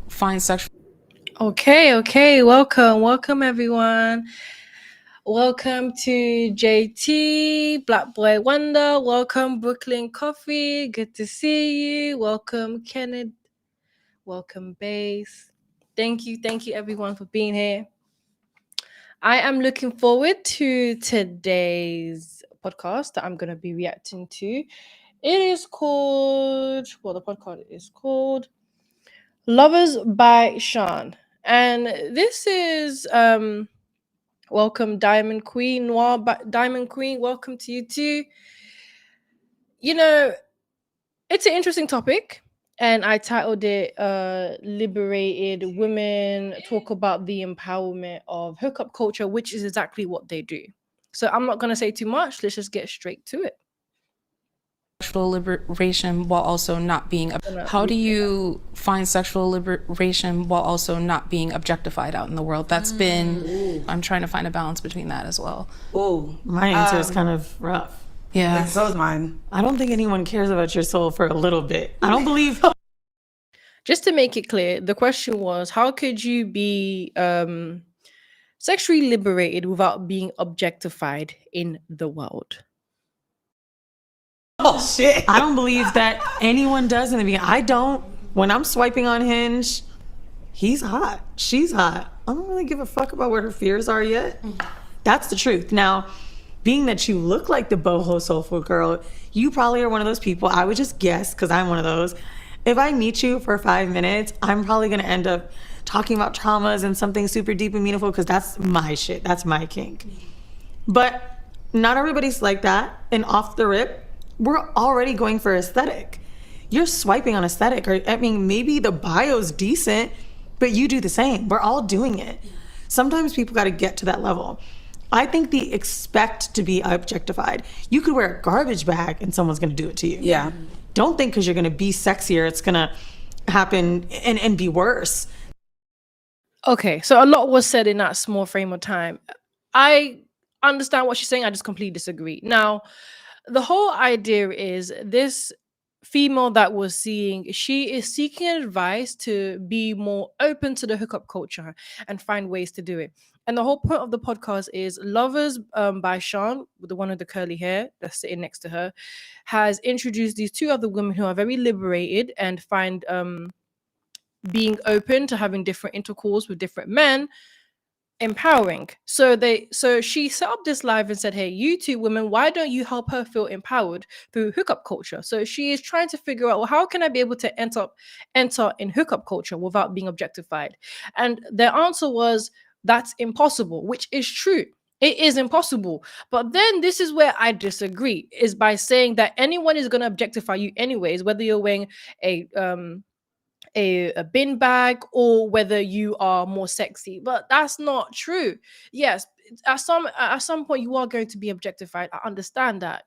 find sexual. Okay. Welcome everyone. Welcome to JT, Black Boy Wonder. Welcome Brooklyn Coffee. Good to see you. Welcome Kenneth. Welcome Bass. Thank you everyone for being here. I am looking forward to today's podcast that I'm going to be reacting to. It is called, the podcast is called Lovers by Sean. And this is welcome Diamond Queen, Diamond Queen, welcome to you too. It's an interesting topic, and I titled it Liberated Women Talk About the Empowerment of Hookup Culture, which is exactly what they do. So I'm not going to say too much. Let's just get straight to it. Sexual liberation while also not being. How do you find sexual liberation while also not being objectified out in the world? That's been. I'm trying to find a balance between that as well. Oh, my answer is kind of rough. Yeah. And so is mine. I don't think anyone cares about your soul for a little bit. I don't believe. Just to make it clear, the question was, how could you be sexually liberated without being objectified in the world? Oh shit! I don't believe that anyone does in the beginning. I don't. When I'm swiping on Hinge, he's hot, she's hot. I don't really give a fuck about what her fears are yet. That's the truth. Now, being that you look like the boho soulful girl, you probably are one of those people. I would just guess, because I'm one of those. If I meet you for 5 minutes, I'm probably gonna end up talking about traumas and something super deep and meaningful, because that's my shit. That's my kink. But not everybody's like that. And off the rip, we're already going for aesthetic. You're swiping on aesthetic. Or, I mean, maybe the bio's decent, but you do the same. We're all doing it. Sometimes people got to get to that level. I think they expect to be objectified. You could wear a garbage bag and someone's going to do it to you. Yeah. Don't think because you're going to be sexier, it's going to happen and be worse. Okay, so a lot was said in that small frame of time. I understand what she's saying. I just completely disagree. Now, the whole idea is this female that we're seeing, she is seeking advice to be more open to the hookup culture and find ways to do it. And the whole point of the podcast is Lovers by Sean, the one with the curly hair that's sitting next to her, has introduced these two other women who are very liberated and find being open to having different intercourse with different men empowering. So she set up this live and said, hey, you two women, why don't you help her feel empowered through hookup culture? So she is trying to figure out, well, how can I be able to enter in hookup culture without being objectified? And their answer was, that's impossible, which is true. It is impossible. But then this is where I disagree, is by saying that anyone is going to objectify you anyways, whether you're wearing a bin bag or whether you are more sexy. But that's not true. Yes, at some point you are going to be objectified. I understand that,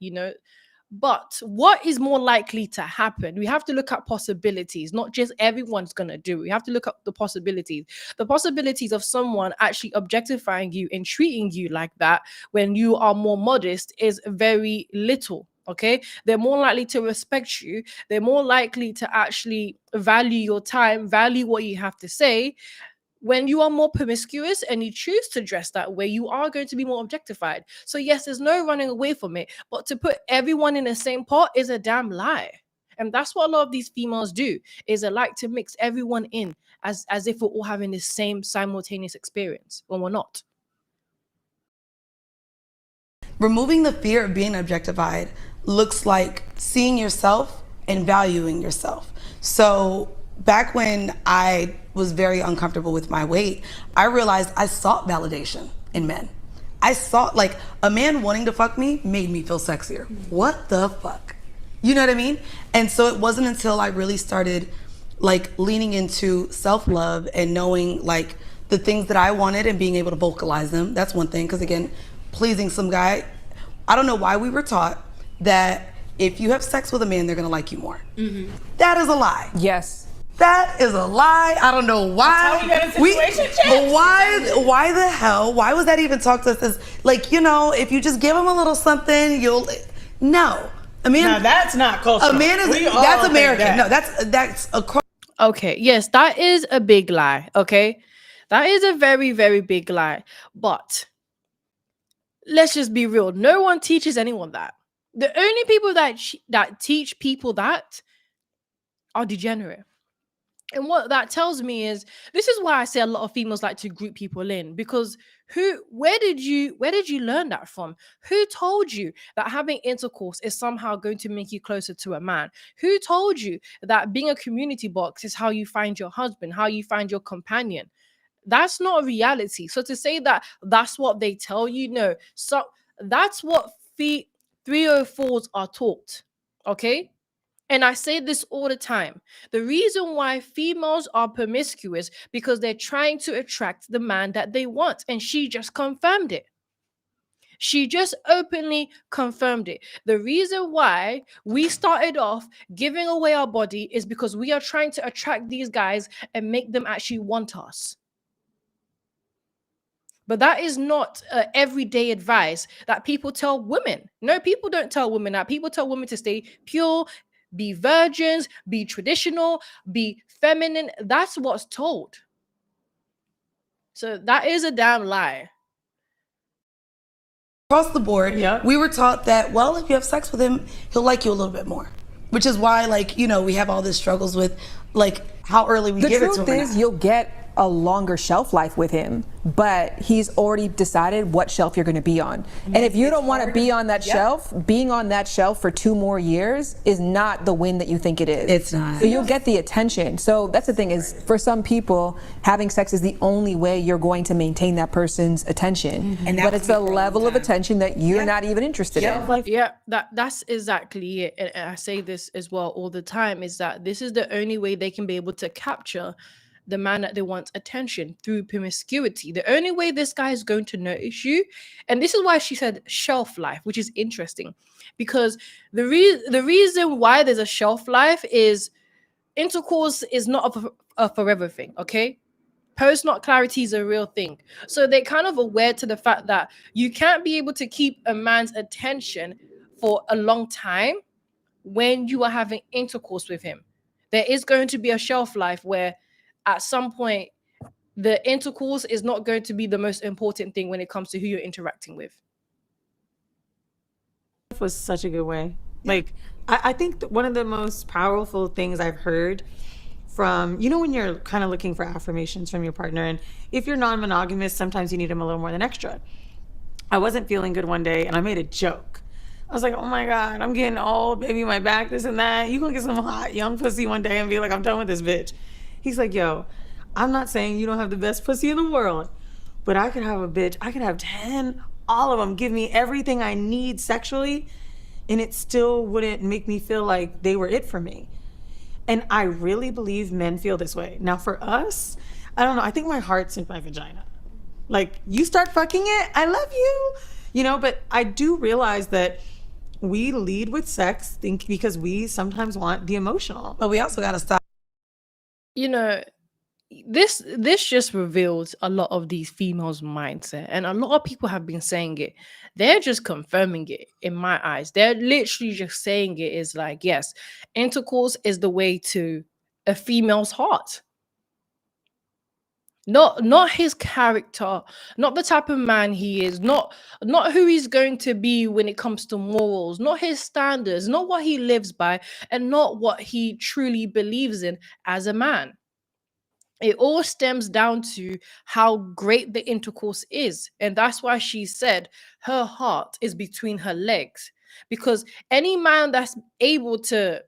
but what is more likely to happen? We have to look at possibilities. Not just everyone's gonna do it. We have to look at the possibilities of someone actually objectifying you and treating you like that when you are more modest is very little. Okay, they're more likely to respect you. They're more likely to actually value your time, value what you have to say. When you are more promiscuous and you choose to dress that way, you are going to be more objectified. So yes, there's no running away from it. But to put everyone in the same pot is a damn lie. And that's what a lot of these females do, is they like to mix everyone in as if we're all having the same simultaneous experience when we're not. Removing the fear of being objectified looks like seeing yourself and valuing yourself. So back when I was very uncomfortable with my weight, I realized I sought validation in men. I sought, like, a man wanting to fuck me made me feel sexier. What the fuck? You know what I mean? And so it wasn't until I really started, like, leaning into self-love and knowing, like, the things that I wanted and being able to vocalize them. That's one thing, because again, pleasing some guy, I don't know why we were taught that if you have sex with a man, they're gonna like you more. Mm-hmm. That is a lie. Yes. That is a lie. I don't know why. Why the hell? Why was that even talked to us as, like, if you just give him a little something, no. A man. Now that's not cultural. A man is, that's American. That. No, that's across. Okay, yes, that is a big lie. Okay, that is a very, very big lie. But let's just be real. No one teaches anyone that. The only people that teach people that are degenerate. And what that tells me is this is why I say a lot of females like to group people in, because where did you learn that from? Who told you that having intercourse is somehow going to make you closer to a man? Who told you that being a community box is how you find your husband, how you find your companion? That's not a reality. So to say that that's what they tell you, no. So that's what 304s are taught. Okay? And I say this all the time. The reason why females are promiscuous because they're trying to attract the man that they want. And she just confirmed it. She just openly confirmed it. The reason why we started off giving away our body is because we are trying to attract these guys and make them actually want us. But that is not everyday advice that people tell women. No, people don't tell women that. People tell women to stay pure, be virgins, be traditional, be feminine. That's what's told. So that is a damn lie. Across the board, Yeah. we were taught that, well, if you have sex with him, he'll like you a little bit more. Which is why, like, you know, we have all these struggles with, like, how early we The give it to truth him. or is, not. you'll get a longer shelf life with him, but he's already decided what shelf you're going to be on. And if you don't want to be on that shelf, being on that shelf for 2 more years is not the win that you think it is. It's not. So you'll get the attention. So that's the thing is, for some people, having sex is the only way you're going to maintain that person's attention. And that But would it's be a for a long level of time. attention that you're not even interested in. Yeah, that's exactly it. And I say this as well all the time, is that this is the only way they can be able to capture the man that they want attention, through promiscuity. The only way this guy is going to notice you, and this is why she said shelf life, which is interesting, because the reason why there's a shelf life is intercourse is not a forever thing. Okay, post nut clarity is a real thing. So they're kind of aware to the fact that you can't be able to keep a man's attention for a long time when you are having intercourse with him. There is going to be a shelf life where at some point the intercourse is not going to be the most important thing when it comes to who you're interacting with. Was such a good way. Like, I think that one of the most powerful things I've heard from, you know, when you're kind of looking for affirmations from your partner, and if you're non-monogamous, sometimes you need them a little more than extra. I wasn't feeling good one day and I made a joke. I was like, oh my God, I'm getting old, baby, my back, this and that. You gonna get some hot young pussy one day and be like, I'm done with this bitch. He's like, yo, I'm not saying you don't have the best pussy in the world, but I could have a bitch, I could have 10, all of them give me everything I need sexually, and it still wouldn't make me feel like they were it for me. And I really believe men feel this way. Now for us, I don't know, I think my heart's in my vagina. Like, you start fucking it, I love you. You know, but I do realize that we lead with sex because we sometimes want the emotional. But we also got to stop. You know, this just reveals a lot of these females' mindset, and a lot of people have been saying it. They're just confirming it in my eyes. They're literally just saying it is like, yes, intercourse is the way to a female's heart. Not his character, not the type of man he is, not who he's going to be when it comes to morals, not his standards, not what he lives by, and not what he truly believes in as a man. It all stems down to how great the intercourse is. And that's why she said her heart is between her legs. Because any man that's able to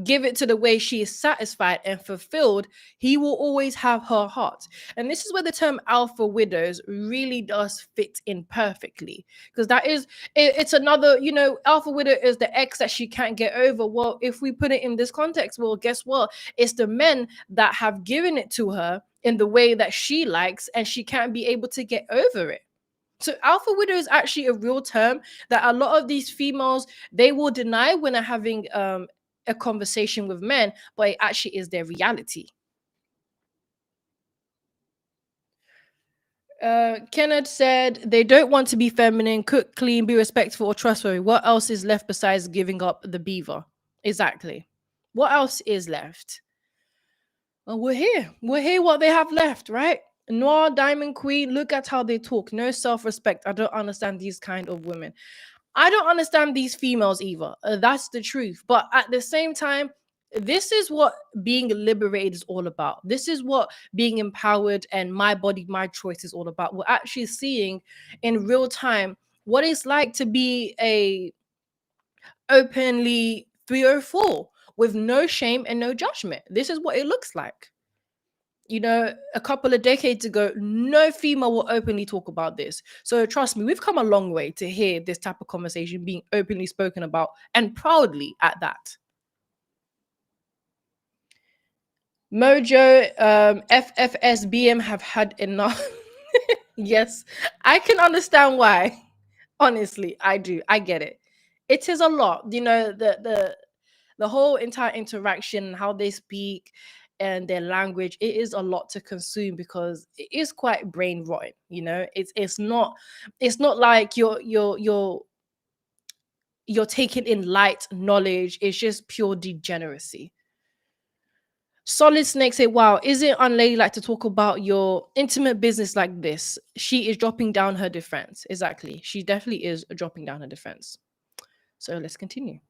give it to the way she is satisfied and fulfilled, he will always have her heart. And this is where the term alpha widows really does fit in perfectly, because that is it's another, you know, alpha widow is the ex that she can't get over. Well, if we put it in this context, well, guess what, it's the men that have given it to her in the way that she likes, and she can't be able to get over it. So alpha widow is actually a real term that a lot of these females, they will deny when they're having a conversation with men, but it actually is their reality. Kenneth said they don't want to be feminine, cook, clean, be respectful or trustworthy. What else is left besides giving up the beaver? Exactly. What else is left? We're here. We're here. What they have left, right? Noir, Diamond Queen. Look at how they talk. No self-respect. I don't understand these kind of women. I don't understand these females either. That's the truth. But at the same time, this is what being liberated is all about. This is what being empowered and my body, my choice is all about. We're actually seeing in real time what it's like to be a openly 304 with no shame and no judgment. This is what it looks like. A couple of decades ago, no female will openly talk about this. So trust me, we've come a long way to hear this type of conversation being openly spoken about, and proudly at that. Mojo, FFSBM have had enough. Yes, I can understand why. Honestly, I do. I get it. It is a lot. The whole entire interaction, how they speak and their language, it is a lot to consume because it is quite brain rotting. It's not like you're taking in light knowledge. It's just pure degeneracy. Solid Snake say, wow, is it unladylike to talk about your intimate business like this? She is dropping down her defense. Exactly. She definitely is dropping down her defense. So let's continue.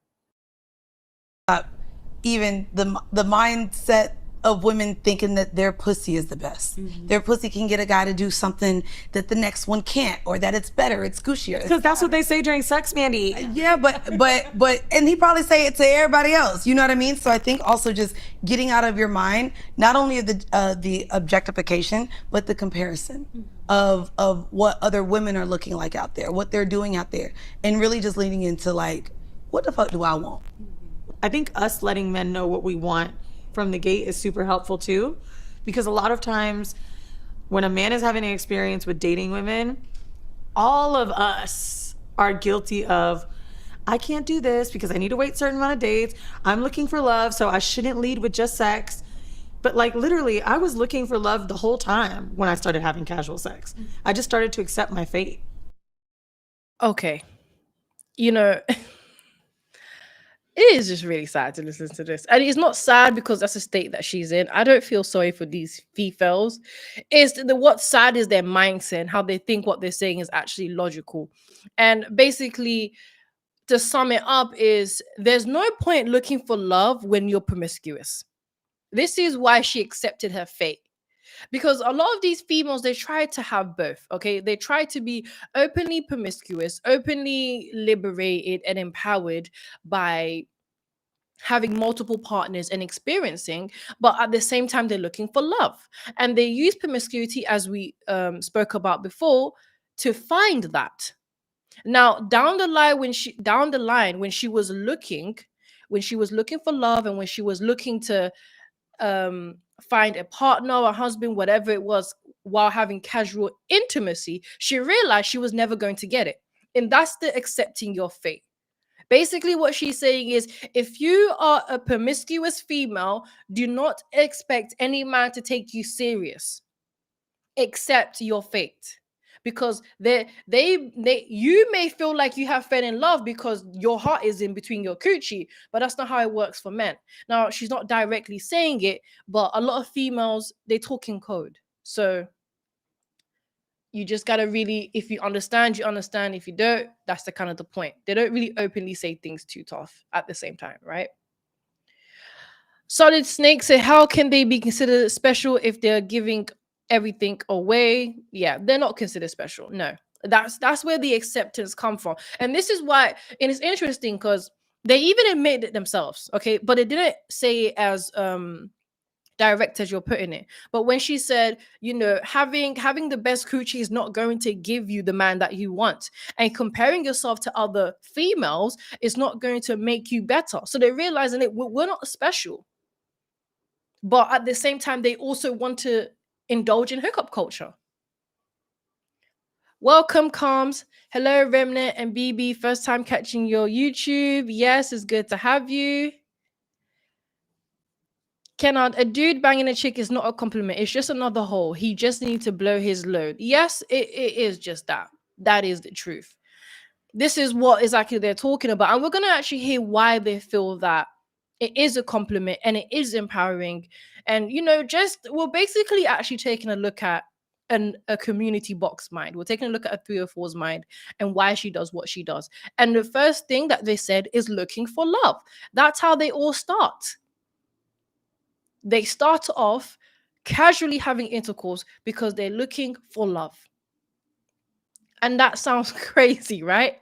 Even the mindset of women thinking that their pussy is the best. Their pussy can get a guy to do something that the next one can't, or that it's better, it's Guccier. Because that's what they say during sex, Mandy. Yeah, but and he probably say it to everybody else. You know what I mean? So I think also just getting out of your mind, not only of the objectification, but the comparison of what other women are looking like out there, what they're doing out there, and really just leaning into like, what the fuck do I want? I think us letting men know what we want from the gate is super helpful too, because a lot of times when a man is having an experience with dating women, all of us are guilty of, I can't do this because I need to wait a certain amount of dates. I'm looking for love, so I shouldn't lead with just sex. But like literally, I was looking for love the whole time when I started having casual sex. I just started to accept my fate. Okay. It is just really sad to listen to this. And it's not sad because that's a state that she's in. I don't feel sorry for these females. What's sad is their mindset and how they think what they're saying is actually logical. And basically, to sum it up, is there's no point looking for love when you're promiscuous. This is why she accepted her fate. Because a lot of these females, they try to have both, okay? They try to be openly promiscuous, openly liberated and empowered by having multiple partners and experiencing, but at the same time, they're looking for love. And they use promiscuity, as we spoke about before, to find that. Now, down the line, when she was looking for love, and when she was looking to find a partner, a husband, whatever it was, while having casual intimacy, she realized she was never going to get it. And that's the accepting your fate. Basically, what she's saying is, if you are a promiscuous female, do not expect any man to take you serious. Accept your fate. Because you may feel like you have fell in love because your heart is in between your coochie, but that's not how it works for men. Now, she's not directly saying it, but a lot of females, they talk in code. So you just gotta really, if you understand, you understand. If you don't, that's the kind of the point. They don't really openly say things too tough at the same time, right? Solid Snake say, how can they be considered special if they're giving everything away? Yeah, they're not considered special. No, that's where the acceptance come from. And this is why, and it's interesting because they even admit it themselves, okay, but it didn't say it as direct as you're putting it. But when she said, having the best coochie is not going to give you the man that you want, and comparing yourself to other females is not going to make you better. So they're realizing that we're not special, but at the same time, they also want to indulge in hookup culture. Welcome, Calms. Hello, Remnant and BB. First time catching your YouTube. Yes, it's good to have you. Kennard, a dude banging a chick is not a compliment. It's just another hole. He just needs to blow his load. Yes, it is just that. That is the truth. This is what exactly they're talking about. And we're going to actually hear why they feel that It is a compliment and it is empowering. And, we're basically actually taking a look at a community box mind. We're taking a look at a 3 or 4's mind and why she does what she does. And the first thing that they said is looking for love. That's how they all start. They start off casually having intercourse because they're looking for love. And that sounds crazy, right?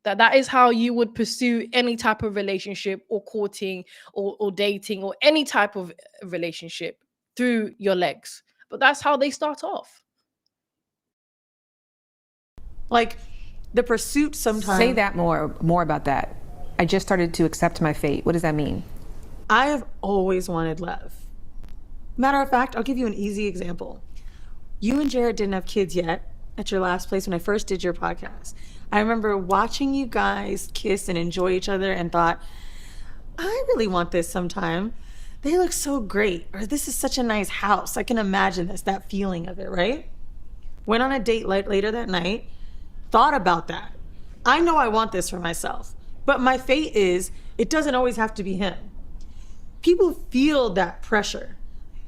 That is how you would pursue any type of relationship or courting or dating or any type of relationship, through your legs. But that's how they start off. Like the pursuit sometimes. Say that more about that. I just started to accept my fate. What does that mean? I have always wanted love. Matter of fact, I'll give you an easy example. You and Jared didn't have kids yet at your last place when I first did your podcast. I remember watching you guys kiss and enjoy each other and thought, I really want this sometime. They look so great. Or this is such a nice house. I can imagine this, that feeling of it, right? Went on a date later that night, thought about that. I know I want this for myself, but my fate is it doesn't always have to be him. People feel that pressure.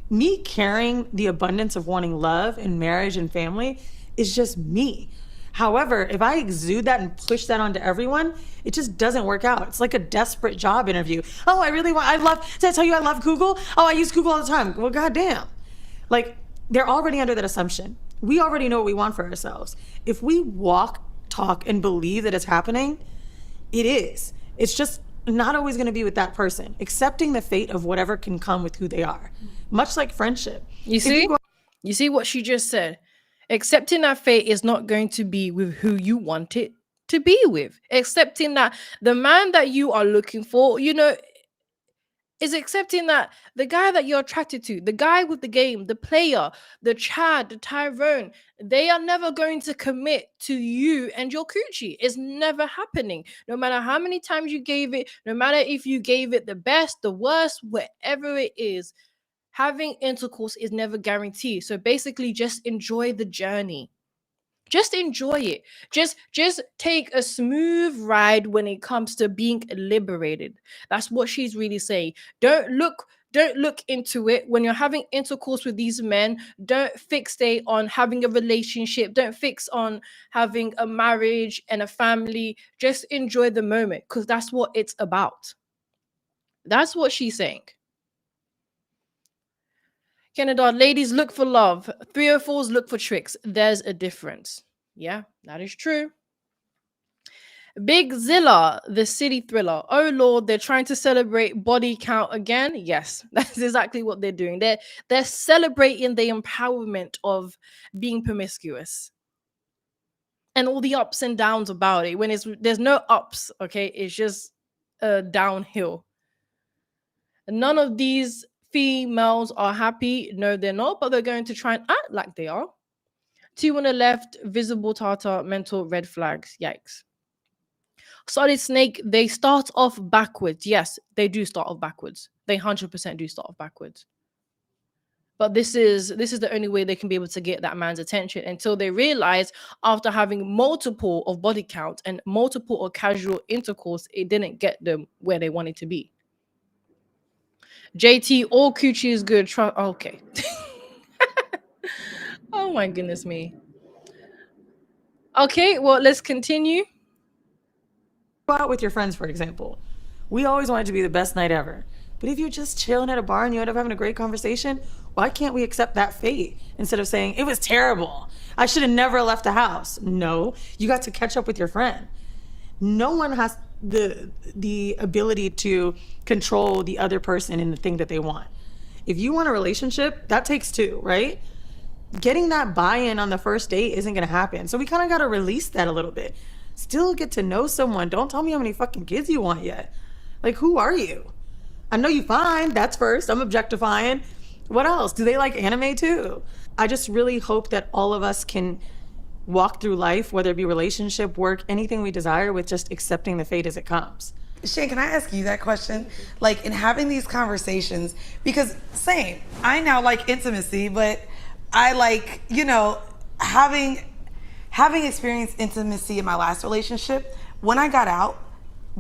Me carrying the abundance of wanting love and marriage and family is just me. However, if I exude that and push that onto everyone, it just doesn't work out. It's like a desperate job interview. Oh, did I tell you I love Google? Oh, I use Google all the time. Well, goddamn. Like, they're already under that assumption. We already know what we want for ourselves. If we walk, talk, and believe that it's happening, it is. It's just not always going to be with that person. Accepting the fate of whatever can come with who they are. Much like friendship. You see what she just said? Accepting that fate is not going to be with who you want it to be with. Accepting that the man that you are looking for, is accepting that the guy that you're attracted to, the guy with the game, the player, the Chad, the Tyrone, they are never going to commit to you and your coochie. It's never happening. No matter how many times you gave it, no matter if you gave it the best, the worst, whatever it is, having intercourse is never guaranteed. So basically, just enjoy the journey. Just enjoy it. Just take a smooth ride when it comes to being liberated. That's what she's really saying. Don't look into it when you're having intercourse with these men. Don't fixate on having a relationship. Don't fix on having a marriage and a family. Just enjoy the moment, because that's what it's about. That's what she's saying. Canada, ladies look for love. 304s look for tricks. There's a difference. Yeah, that is true. Big Zilla, the city thriller. Oh Lord, they're trying to celebrate body count again. Yes, that's exactly what they're doing. They're celebrating the empowerment of being promiscuous and all the ups and downs about it. When there's no ups, okay, it's just downhill. None of these females are happy. No, they're not, but they're going to try and act like they are. 2 on the left, visible tartar, mental red flags. Yikes. Solid snake, they start off backwards. Yes, they do start off backwards. They 100% do start off backwards. But this is the only way they can be able to get that man's attention, until they realize, after having multiple of body count and multiple or casual intercourse, it didn't get them where they wanted to be. JT, all coochie is good. Okay. Oh my goodness me. Okay, well, let's continue. Go out with your friends, for example. We always want it to be the best night ever. But if you're just chilling at a bar and you end up having a great conversation, why can't we accept that fate instead of saying, it was terrible, I should have never left the house? No, you got to catch up with your friend. No one has the ability to control the other person in the thing that they want. If you want a relationship, that takes two, right? Getting that buy-in on the first date isn't going to happen. So we kind of got to release that a little bit. Still get to know someone. Don't tell me how many fucking kids you want yet. Like, who are you? I know you fine. That's first. I'm objectifying. What else? Do they like anime too? I just really hope that all of us can walk through life, whether it be relationship, work, anything we desire, with just accepting the fate as it comes. Shane, can I ask you that question? Like, in having these conversations, because same, I now like intimacy, but I like, having experienced intimacy in my last relationship, when I got out,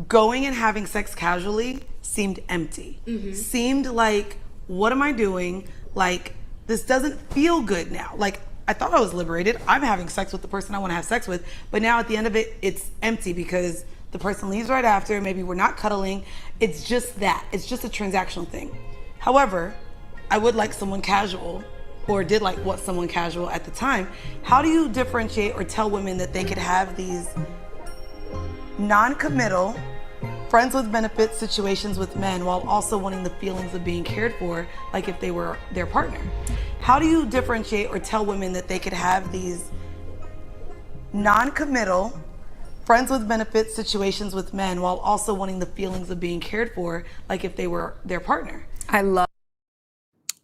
going and having sex casually seemed empty. Seemed like, what am I doing? Like, this doesn't feel good now. Like, I thought I was liberated. I'm having sex with the person I want to have sex with, but now at the end of it, it's empty because the person leaves right after. Maybe we're not cuddling. It's just that. It's just a transactional thing. However, I would like someone casual, or did like what someone casual at the time. How do you differentiate or tell women that they could have these non-committal, friends with benefits situations with men while also wanting the feelings of being cared for, like if they were their partner? How do you differentiate or tell women that they could have these non-committal, friends with benefits situations with men while also wanting the feelings of being cared for, like if they were their partner? I love.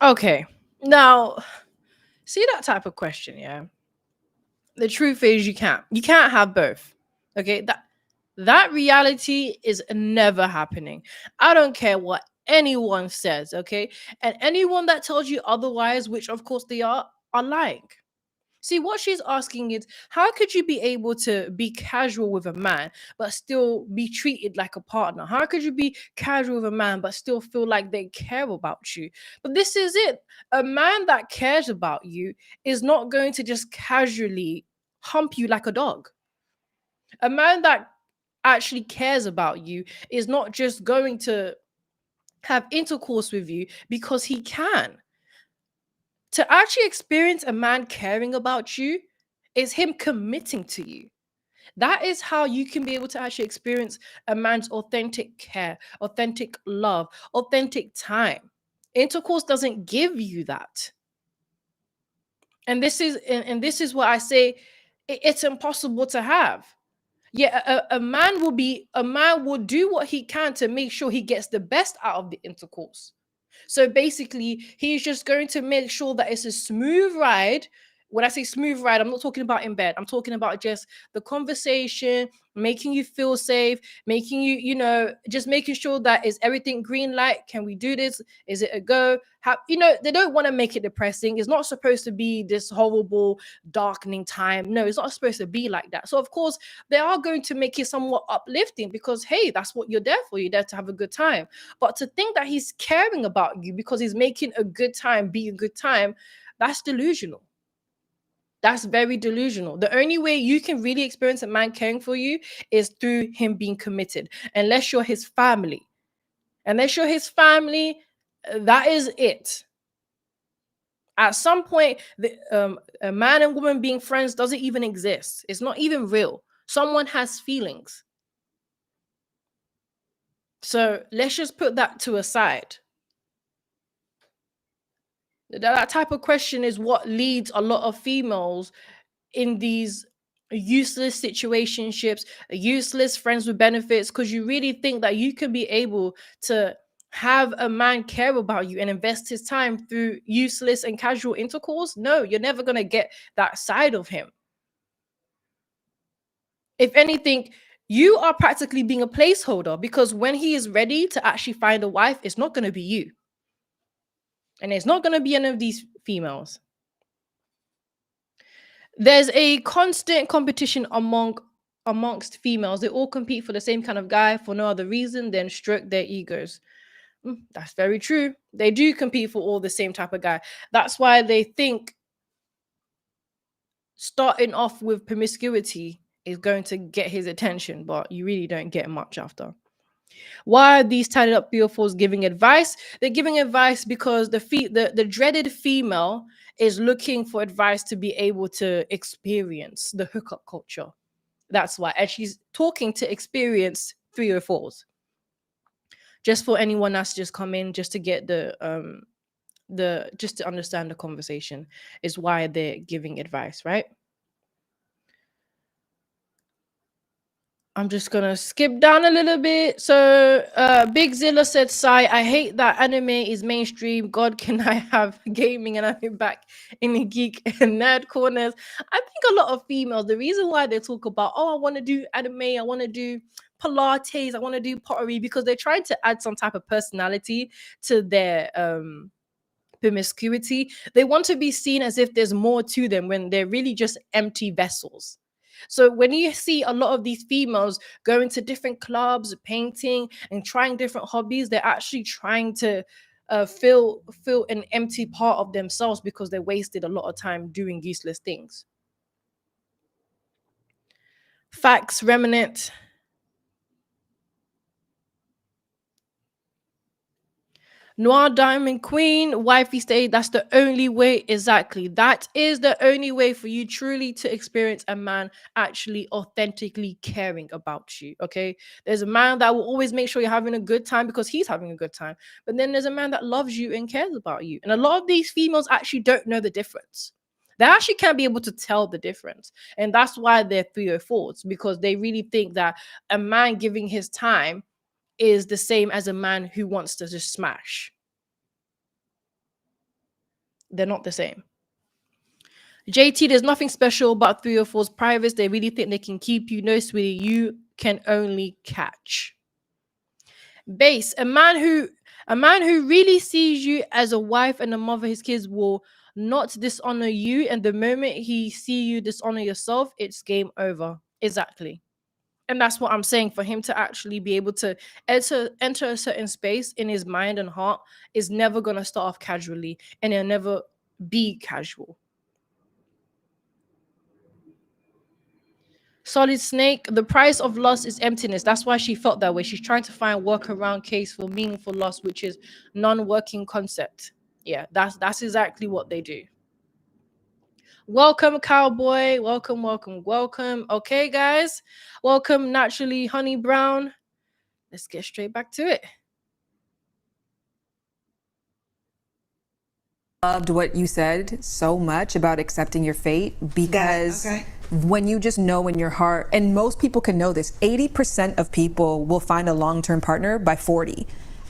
Okay. Now, see that type of question, yeah? The truth is you can't. You can't have both. Okay? That reality is never happening. I don't care what anyone says, okay? And anyone that tells you otherwise, which of course they are lying. See, what she's asking is, how could you be able to be casual with a man but still be treated like a partner? How could you be casual with a man but still feel like they care about you? But this is it. A man that cares about you is not going to just casually hump you like a dog. A man that actually cares about you is not just going to have intercourse with you because he can. To actually experience a man caring about you is him committing to you. That is how you can be able to actually experience a man's authentic care, authentic love, authentic time. Intercourse doesn't give you that. And this is what I say, it's impossible to have. Yeah, a man will do what he can to make sure he gets the best out of the intercourse. So basically, he's just going to make sure that it's a smooth ride. When I say smooth ride, I'm not talking about in bed. I'm talking about just the conversation, making you feel safe, making you, just making sure that is everything green light. Can we do this? Is it a go? They don't want to make it depressing. It's not supposed to be this horrible, darkening time. No, it's not supposed to be like that. So of course, they are going to make it somewhat uplifting because, hey, that's what you're there for. You're there to have a good time. But to think that he's caring about you because he's making a good time be a good time, that's delusional. That's very delusional. The only way you can really experience a man caring for you is through him being committed, unless you're his family. Unless you're his family, that is it. At some point, a man and woman being friends doesn't even exist. It's not even real. Someone has feelings. So let's just put that to a side. That type of question is what leads a lot of females in these useless situationships, useless friends with benefits, because you really think that you can be able to have a man care about you and invest his time through useless and casual intercourse. No, you're never going to get that side of him. If anything, you are practically being a placeholder, because when he is ready to actually find a wife, it's not going to be you. And it's not going to be any of these females. There's a constant competition amongst females. They all compete for the same kind of guy for no other reason than stroke their egos. That's very true. They do compete for all the same type of guy. That's why they think starting off with promiscuity is going to get his attention, but you really don't get much after. Why are these tied up beautifuls giving advice? They're giving advice because the dreaded female is looking for advice to be able to experience the hookup culture. That's why. And she's talking to experienced 304s. Just for anyone that's just come in, just to get just to understand the conversation, is why they're giving advice, right? I'm just gonna skip down a little bit. So Big Zilla said, "Sai, I hate that anime is mainstream. God, can I have gaming and anime back in the geek and nerd corners?" I think a lot of females, the reason why they talk about, I want to do anime, I want to do Pilates, I want to do pottery, because they're trying to add some type of personality to their promiscuity. They want to be seen as if there's more to them when they're really just empty vessels. So when you see a lot of these females going to different clubs, painting, and trying different hobbies, they're actually trying to fill an empty part of themselves because they wasted a lot of time doing useless things. Facts, remnant. Noir Diamond Queen, wifey stay. That's the only way. Exactly. That is the only way for you truly to experience a man actually authentically caring about you. Okay. There's a man that will always make sure you're having a good time because he's having a good time. But then there's a man that loves you and cares about you. And a lot of these females actually don't know the difference. They actually can't be able to tell the difference. And that's why they're 304s, because they really think that a man giving his time is the same as a man who wants to just smash. They're not the same. JT, there's nothing special about 304's privates. They really think they can keep you. No, sweetie, you can only catch. Base, a man who really sees you as a wife and a mother of his kids will not dishonor you. And the moment he see you dishonor yourself, it's game over. Exactly. And that's what I'm saying. For him to actually be able to enter a certain space in his mind and heart is never going to start off casually, and it'll never be casual. Solid Snake, the price of loss is emptiness. That's why she felt that way. She's trying to find workaround case for meaningful loss, which is non-working concept. Yeah, that's exactly what they do. Welcome, Cowboy. Welcome, welcome, welcome. Okay, guys. Welcome, Naturally Honey Brown. Let's get straight back to it. Loved what you said so much about accepting your fate, because when you just know in your heart, and most people can know this, 80% of people will find a long-term partner by 40.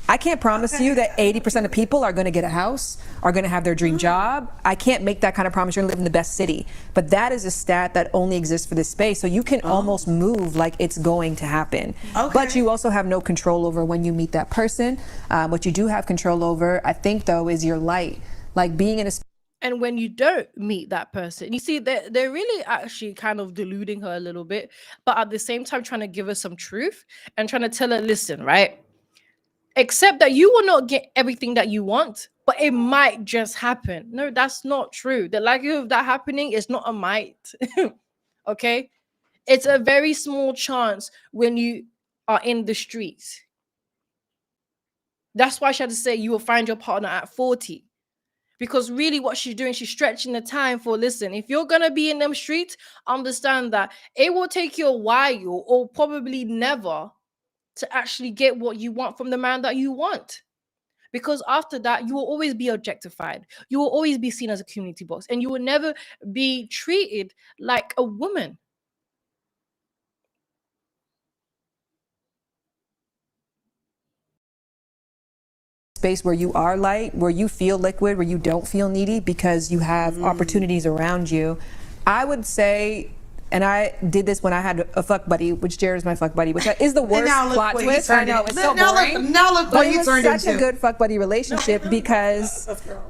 I can't promise you that 80% of people are going to get a house, are going to have their dream job. I can't make that kind of promise. You're going to live in the best city. But that is a stat that only exists for this space. So you can almost move like it's going to happen. But you also have no control over when you meet that person. What you do have control over, I think, though, is your light. Like being in a... And when you don't meet that person, you see, they're really actually kind of deluding her a little bit, but at the same time trying to give her some truth and trying to tell her, listen, right? Except that you will not get everything that you want, but it might just happen. No, that's not true. The likelihood of that happening is not a might. Okay? It's a very small chance when you are in the streets. That's why she had to say you will find your partner at 40. Because really what she's doing, she's stretching the time for, listen, if you're going to be in them streets, understand that it will take you a while or probably never to actually get what you want from the man that you want. Because after that, you will always be objectified. You will always be seen as a community box, and you will never be treated like a woman. Space where you are light, where you feel liquid, where you don't feel needy because you have opportunities around you. I would say, and I did this when I had a fuck buddy, which Jared is my fuck buddy, which is the worst plot twist. I know, it's so boring. Now look what you turned into. It was such a good fuck buddy relationship because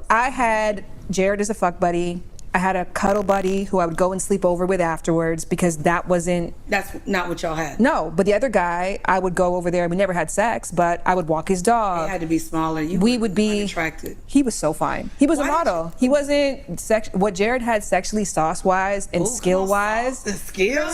I had Jared as a fuck buddy. I had a cuddle buddy who I would go and sleep over with afterwards because that wasn't... That's not what y'all had. No, but the other guy, I would go over there. We never had sex, but I would walk his dog. He had to be smaller. We would be attracted. He was so fine. He was a model. He wasn't what Jared had sexually, sauce-wise and skill-wise. The skill?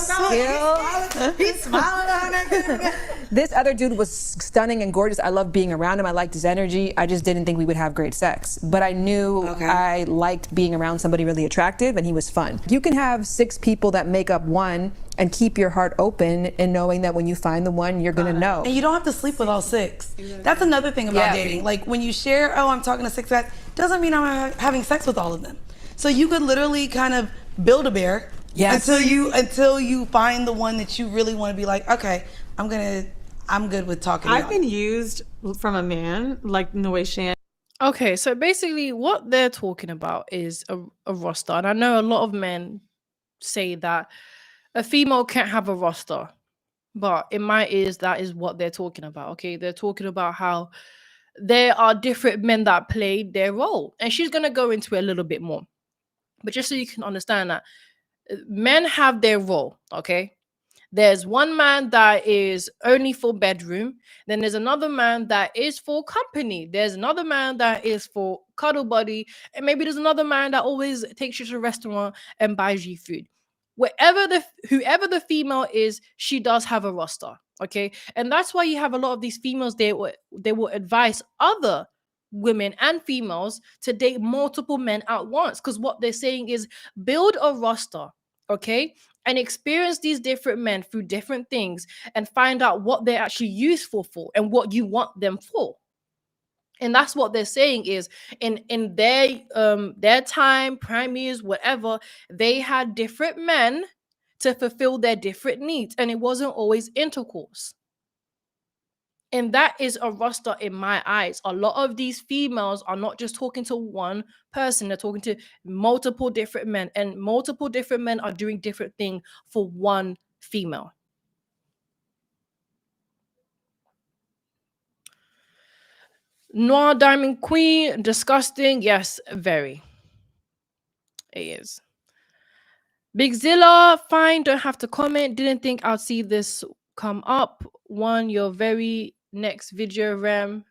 He's smiling on that. This other dude was stunning and gorgeous. I loved being around him. I liked his energy. I just didn't think we would have great sex. But I knew I liked being around somebody really attractive, and he was fun. You can have 6 people that make up one and keep your heart open and knowing that when you find the one, you're gonna know. And you don't have to sleep with all 6. That's another thing about dating. Like when you share, I'm talking to 6 guys, doesn't mean I'm having sex with all of them. So you could literally kind of build a bear until you find the one that you really want to be like, okay, I'm good with talking. I've been used from a man, like in the way Shan. Okay, so basically what they're talking about is a roster. And I know a lot of men say that a female can't have a roster. But in my ears, that is what they're talking about, okay? They're talking about how there are different men that play their role. And she's going to go into it a little bit more. But just so you can understand that Men have their role, okay? There's one man that is only for bedroom. Then there's another man that is for company. There's another man that is for cuddle buddy. And maybe there's another man that always takes you to a restaurant and buys you food. Whoever the female is, she does have a roster. Okay. And that's why you have a lot of these females, they will advise other women and females to date multiple men at once. Because what they're saying is build a roster. Okay, and experience these different men through different things and find out what they're actually useful for and what you want them for. And that's what they're saying is in their time, prime years, whatever, they had different men to fulfill their different needs, and it wasn't always intercourse. And that is a roster in my eyes. A lot of these females are not just talking to one person, they're talking to multiple different men, and multiple different men are doing different things for one female. Noir Diamond Queen, disgusting. Yes, very. It is. Big Zilla, fine, don't have to comment. Didn't think I'd see this come up. One, your very next video, Rem.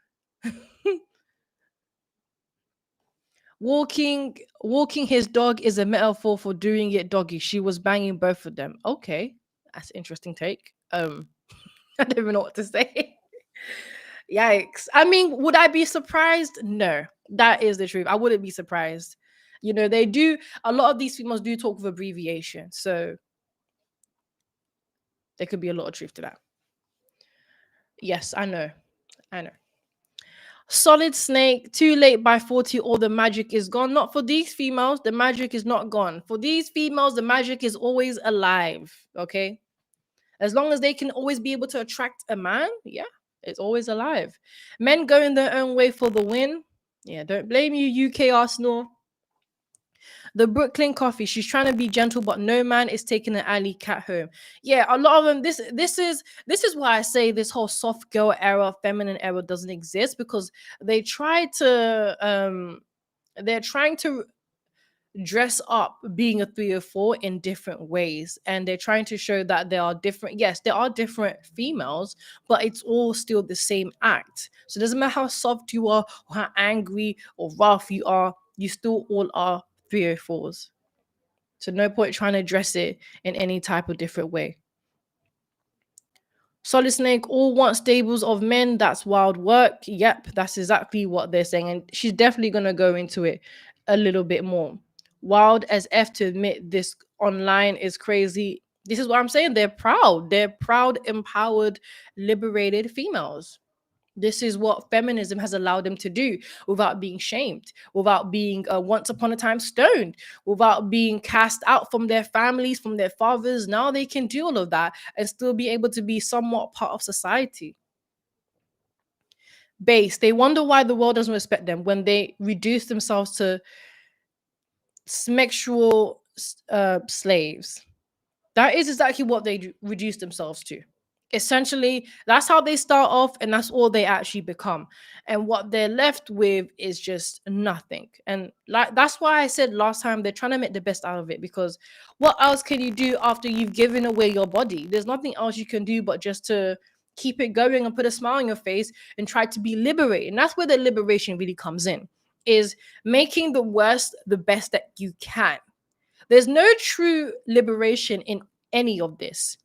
Walking his dog is a metaphor for doing it doggy. She was banging both of them. Okay, that's an interesting take. I don't even know what to say. Yikes. I mean, would I be surprised? No, that is the truth. I wouldn't be surprised. You know, a lot of these females do talk with abbreviation. So there could be a lot of truth to that. Yes, I know. Solid Snake, too late by 40, all the magic is gone. Not for these females, the magic is not gone. For these females, the magic is always alive, okay? As long as they can always be able to attract a man, yeah, it's always alive. Men going their own way for the win. Yeah, don't blame you, UK Arsenal. The Brooklyn Coffee, she's trying to be gentle, but no man is taking an alley cat home. Yeah, a lot of them. This is why I say this whole soft girl era, feminine era doesn't exist, because they're trying to dress up being a 3 or 4 in different ways, and they're trying to show that there are different. Yes, there are different females, but it's all still the same act. So it doesn't matter how soft you are or how angry or rough you are, you still all are 304s. So no point trying to dress it in any type of different way. Solid Snake, all want stables of men. That's wild work. Yep, that's exactly what they're saying. And she's definitely going to go into it a little bit more. Wild as F to admit this online is crazy. This is what I'm saying. They're proud. They're proud, empowered, liberated females. This is what feminism has allowed them to do without being shamed, without being once upon a time stoned, without being cast out from their families, from their fathers. Now they can do all of that and still be able to be somewhat part of society. Base, they wonder why the world doesn't respect them when they reduce themselves to sexual slaves. That is exactly what they reduce themselves to. Essentially, that's how they start off, and that's all they actually become. And what they're left with is just nothing. And that's why I said last time, they're trying to make the best out of it, because what else can you do after you've given away your body? There's nothing else you can do but just to keep it going and put a smile on your face and try to be liberated. And that's where the liberation really comes in, is making the worst the best that you can. There's no true liberation in any of this.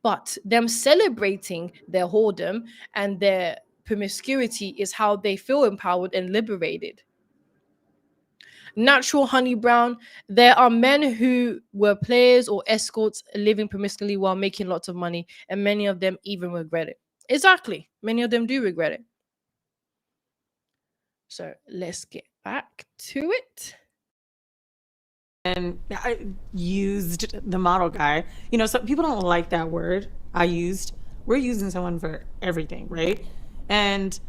But them celebrating their whoredom and their promiscuity is how they feel empowered and liberated. Natural Honey Brown, there are men who were players or escorts living promiscuously while making lots of money, and many of them even regret it. Exactly. Many of them do regret it. So let's get back to it. And I used the model guy. You know, some people don't like that word. We're using someone for everything, right? And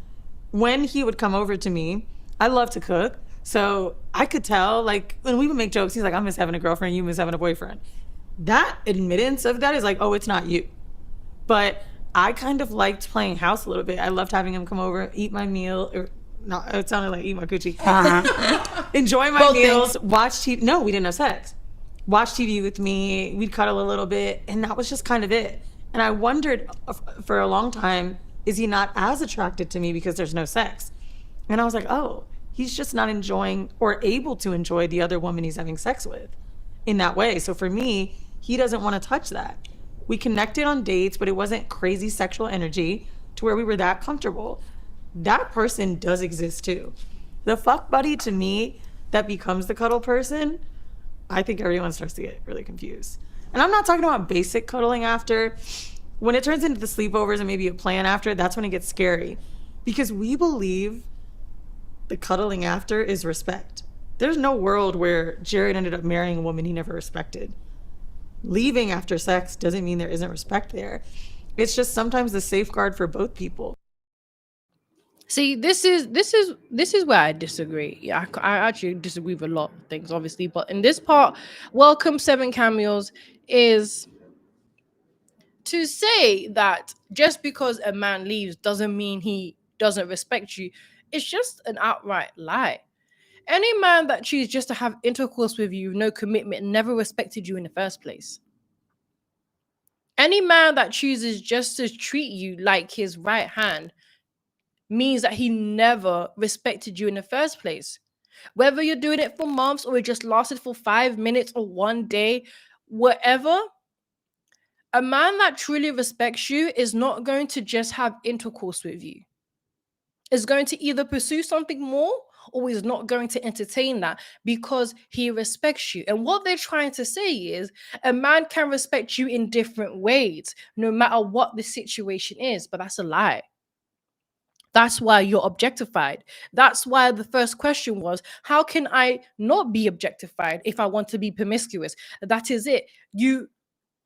when he would come over to me, I love to cook. So I could tell, like, when we would make jokes, he's like, I miss having a girlfriend, you miss having a boyfriend. That admittance of that is like, oh, it's not you. But I kind of liked playing house a little bit. I loved having him come over, eat my meal, or no, it sounded like eat my coochie. Enjoy my meals, watch TV. No, we didn't have sex. watch TV with me, we'd cuddle a little bit, and that was just kind of it. And I wondered for a long time, is he not as attracted to me because there's no sex? And I was like, oh, he's just not enjoying or able to enjoy the other woman he's having sex with in that way. So for me, he doesn't want to touch that. We connected on dates, but it wasn't crazy sexual energy to where we were that comfortable. That person does exist too. The fuck buddy to me that becomes the cuddle person, I think everyone starts to get really confused. And I'm not talking about basic cuddling after. When it turns into the sleepovers and maybe a plan after, that's when it gets scary. Because we believe the cuddling after is respect. There's no world where Jared ended up marrying a woman he never respected. Leaving after sex doesn't mean there isn't respect there. It's just sometimes the safeguard for both people. See, this is where I disagree. Yeah, I actually disagree with a lot of things, obviously, but in this part, welcome 7 cameos is to say that just because a man leaves doesn't mean he doesn't respect you. It's just an outright lie. Any man that chooses just to have intercourse with you, no commitment, never respected you in the first place. Any man that chooses just to treat you like his right hand means that he never respected you in the first place. Whether you're doing it for months or it just lasted for 5 minutes or 1 day, whatever, a man that truly respects you is not going to just have intercourse with you. Is going to either pursue something more or is not going to entertain that because he respects you. And what they're trying to say is a man can respect you in different ways, no matter what the situation is, but that's a lie. That's why you're objectified. That's why the first question was, how can I not be objectified if I want to be promiscuous? That is it. You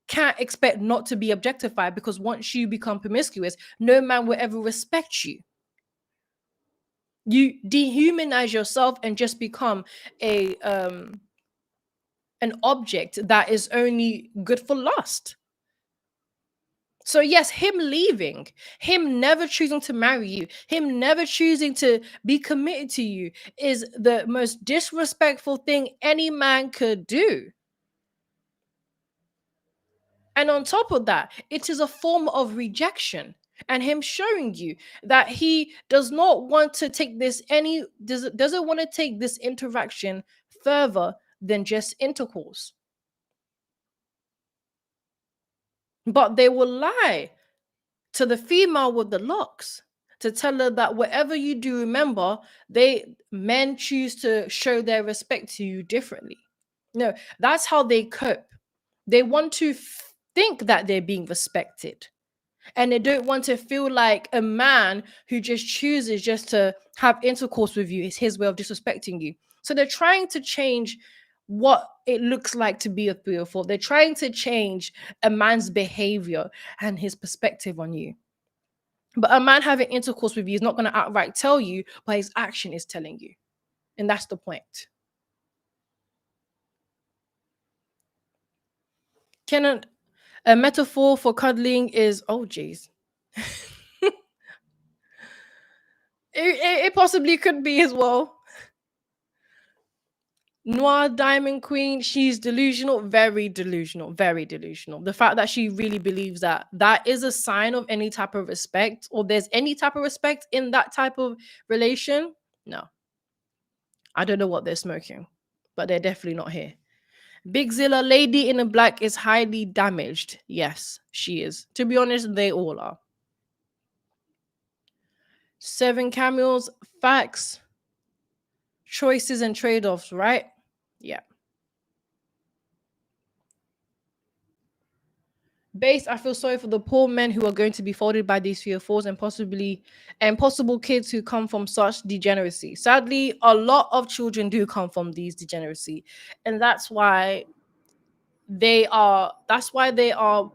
can't expect not to be objectified because once you become promiscuous, no man will ever respect you. You dehumanize yourself and just become an object that is only good for lust. So yes, him leaving, him never choosing to marry you, him never choosing to be committed to you is the most disrespectful thing any man could do. And on top of that, it is a form of rejection. And him showing you that he does not want to take this doesn't want to take this interaction further than just intercourse. But they will lie to the female with the locks to tell her that whatever you do, remember, men choose to show their respect to you differently. No, that's how they cope. They want to think that they're being respected. And they don't want to feel like a man who just chooses just to have intercourse with you is his way of disrespecting you. So they're trying to change what it looks like to be a 3 or 4. They're trying to change a man's behavior and his perspective on you. But a man having intercourse with you is not going to outright tell you, but his action is telling you. And that's the point. Can a metaphor for cuddling is, oh, geez. It possibly could be as well. Noir Diamond Queen, she's delusional, very delusional, very delusional. The fact that she really believes that is a sign of any type of respect, or there's any type of respect in that type of relation. No. I don't know what they're smoking, but they're definitely not here. Big Zilla, Lady in the Black is highly damaged. Yes, she is. To be honest, they all are. 7 cameos, facts, choices and trade-offs, right? Yeah. Base, I feel sorry for the poor men who are going to be folded by these 3 or 4s and possible kids who come from such degeneracy. Sadly, a lot of children do come from these degeneracy, and that's why they are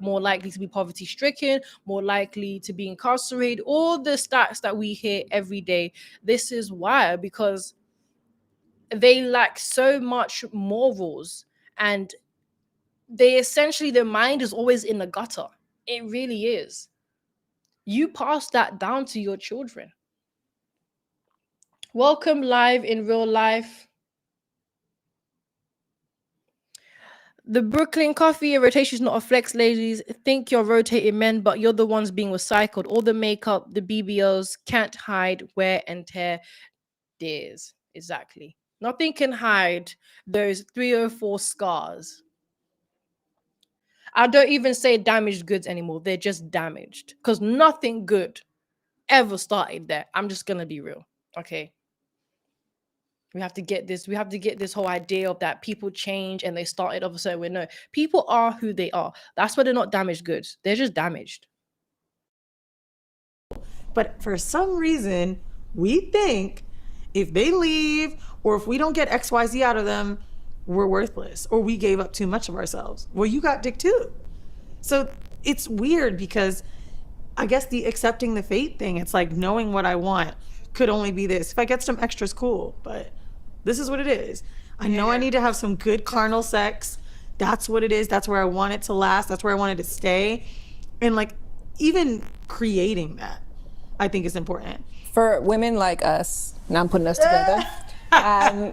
more likely to be poverty stricken, more likely to be incarcerated. All the stats that we hear every day. This is why, because they lack so much morals, and their mind is always in the gutter. It really is. You pass that down to your children. Welcome live in real life. The Brooklyn coffee rotation is not a flex, ladies. Think you're rotating men, but you're the ones being recycled. All the makeup, the BBLs can't hide wear and tear. Days. Exactly. Nothing can hide those 304 scars. I don't even say damaged goods anymore. They're just damaged because nothing good ever started there. I'm just going to be real. Okay. We have to get this. We have to get this whole idea of that people change and they started off a certain way. No, people are who they are. That's why they're not damaged goods. They're just damaged. But for some reason, we think if they leave or if we don't get XYZ out of them, we're worthless or we gave up too much of ourselves. Well, you got dick too. So it's weird because I guess the accepting the fate thing, it's like knowing what I want could only be this. If I get some extras, cool, but this is what it is. I know I need to have some good carnal sex. That's what it is. That's where I want it to last. That's where I want it to stay. And like even creating that, I think is important. For women like us, now I'm putting us together,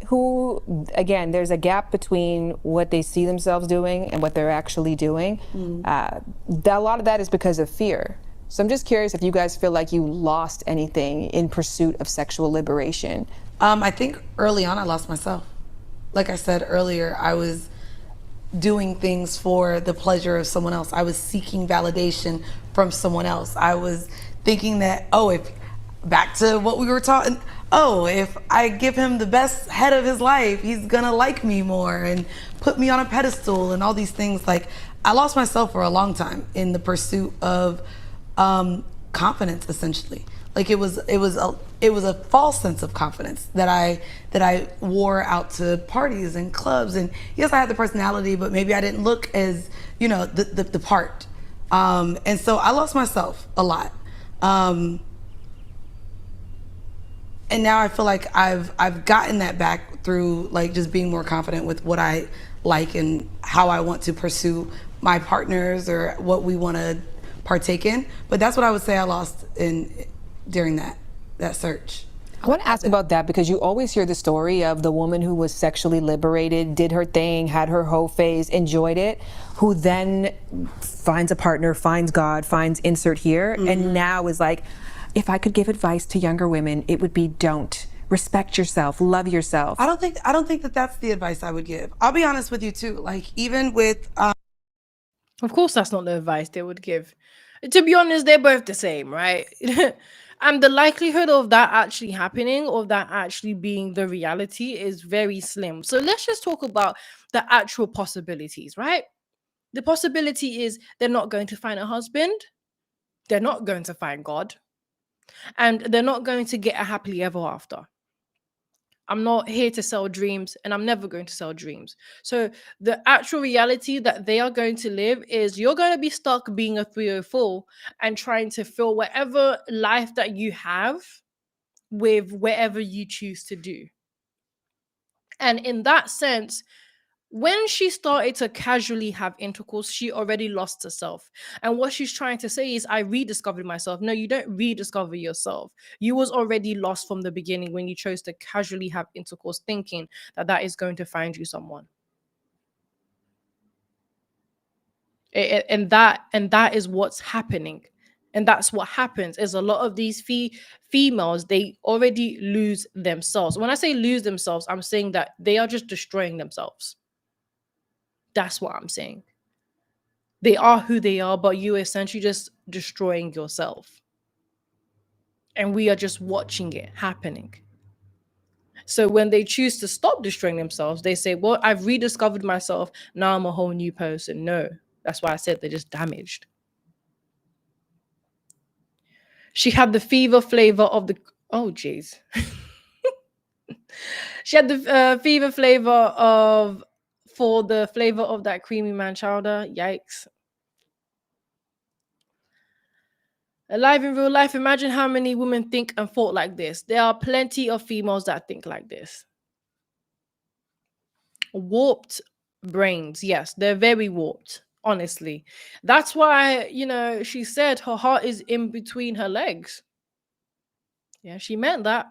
who, again, there's a gap between what they see themselves doing and what they're actually doing. A lot of that is because of fear. So I'm just curious if you guys feel like you lost anything in pursuit of sexual liberation. I think early on I lost myself. Like I said earlier, I was doing things for the pleasure of someone else. I was seeking validation from someone else. I was thinking that, back to what we were talking, if I give him the best head of his life, he's gonna like me more and put me on a pedestal and all these things. Like, I lost myself for a long time in the pursuit of confidence, essentially. Like it was a false sense of confidence that I wore out to parties and clubs. And yes, I had the personality, but maybe I didn't look as, the part. And so I lost myself a lot. And now I feel like I've gotten that back through like just being more confident with what I like and how I want to pursue my partners or what we want to partake in. But that's what I would say I lost during that search. I want to ask about that because you always hear the story of the woman who was sexually liberated, did her thing, had her hoe phase, enjoyed it, who then finds a partner, finds God, finds insert here, and now is like, if I could give advice to younger women, it would be don't. Respect yourself, love yourself. I don't think that that's the advice I would give. I'll be honest with you too. Like even with Of course, that's not the advice they would give. To be honest, they're both the same, right? And the likelihood of that actually happening, or that actually being the reality, is very slim. So let's just talk about the actual possibilities, right? The possibility is they're not going to find a husband, they're not going to find God, and they're not going to get a happily ever after. I'm not here to sell dreams, and I'm never going to sell dreams. So the actual reality that they are going to live is you're going to be stuck being a 304 and trying to fill whatever life that you have with whatever you choose to do. And in that sense, when she started to casually have intercourse, she already lost herself. And what she's trying to say is, I rediscovered myself. No, you don't rediscover yourself. You was already lost from the beginning when you chose to casually have intercourse, thinking that that is going to find you someone. And that is what's happening. And that's what happens is a lot of these females, they already lose themselves. When I say lose themselves, I'm saying that they are just destroying themselves. That's what I'm saying. They are who they are, but you essentially just destroying yourself. And we are just watching it happening. So when they choose to stop destroying themselves, they say, well, I've rediscovered myself. Now I'm a whole new person. No, that's why I said they're just damaged. She had the fever flavor of the... Oh, jeez. She had the fever flavor of... For the flavor of that creamy man chowder. Yikes. Alive in real life, imagine how many women think and thought like this. There are plenty of females that think like this. Warped brains. Yes, they're very warped, honestly. That's why, she said her heart is in between her legs. Yeah, she meant that.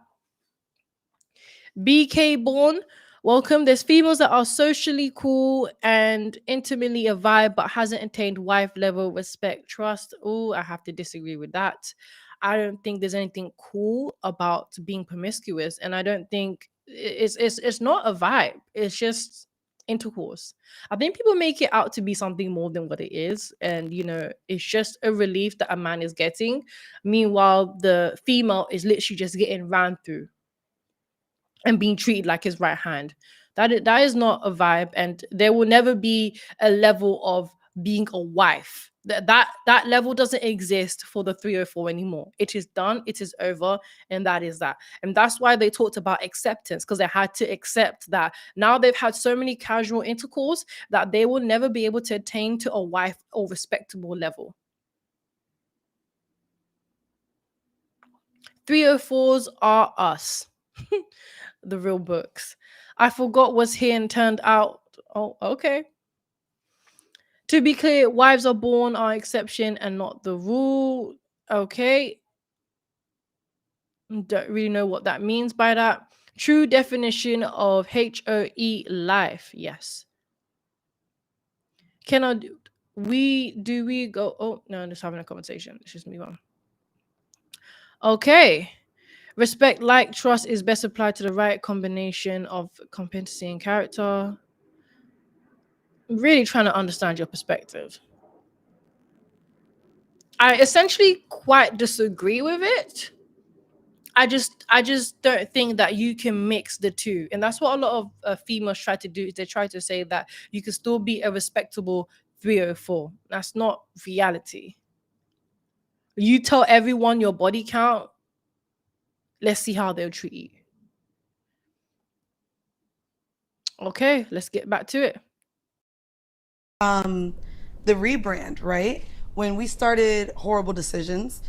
BK Born, Welcome. There's females that are socially cool and intimately a vibe, but hasn't attained wife level respect, trust. Oh, I have to disagree with that. I don't think there's anything cool about being promiscuous, and I don't think it's not a vibe. It's just intercourse. I think people make it out to be something more than what it is, and it's just a relief that a man is getting. Meanwhile, the female is literally just getting ran through and being treated like his right hand. That is not a vibe, and there will never be a level of being a wife. That level doesn't exist for the 304 anymore. It is done, it is over, and that is that. And that's why they talked about acceptance, because they had to accept that now they've had so many casual intercourse that they will never be able to attain to a wife or respectable level. 304s are us. The real books. I forgot what's here and turned out. Oh, okay. To be clear, wives are born are exception and not the rule. Okay. Don't really know what that means by that. True definition of HOE life. Yes. Can I do we go? Oh no, I'm just having a conversation. Let's just move on. Okay. Respect, like trust, is best applied to the right combination of competency and character. I'm really trying to understand your perspective. I essentially quite disagree with it. I just don't think that you can mix the two, and that's what a lot of females try to do. Is they try to say that you can still be a respectable 304. That's not reality. You tell everyone your body count. Let's see how they'll treat you. Okay, let's get back to it. The rebrand, right? When we started Horrible Decisions,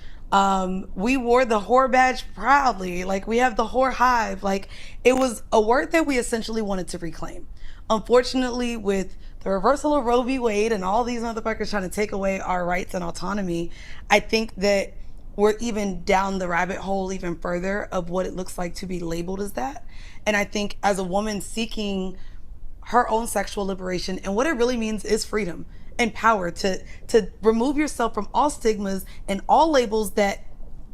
we wore the whore badge proudly. Like, we have the whore hive. Like, it was a word that we essentially wanted to reclaim. Unfortunately, with the reversal of Roe v. Wade and all these motherfuckers trying to take away our rights and autonomy, I think that we're even down the rabbit hole even further of what it looks like to be labeled as that. And I think as a woman seeking her own sexual liberation, and what it really means is freedom and power to remove yourself from all stigmas and all labels that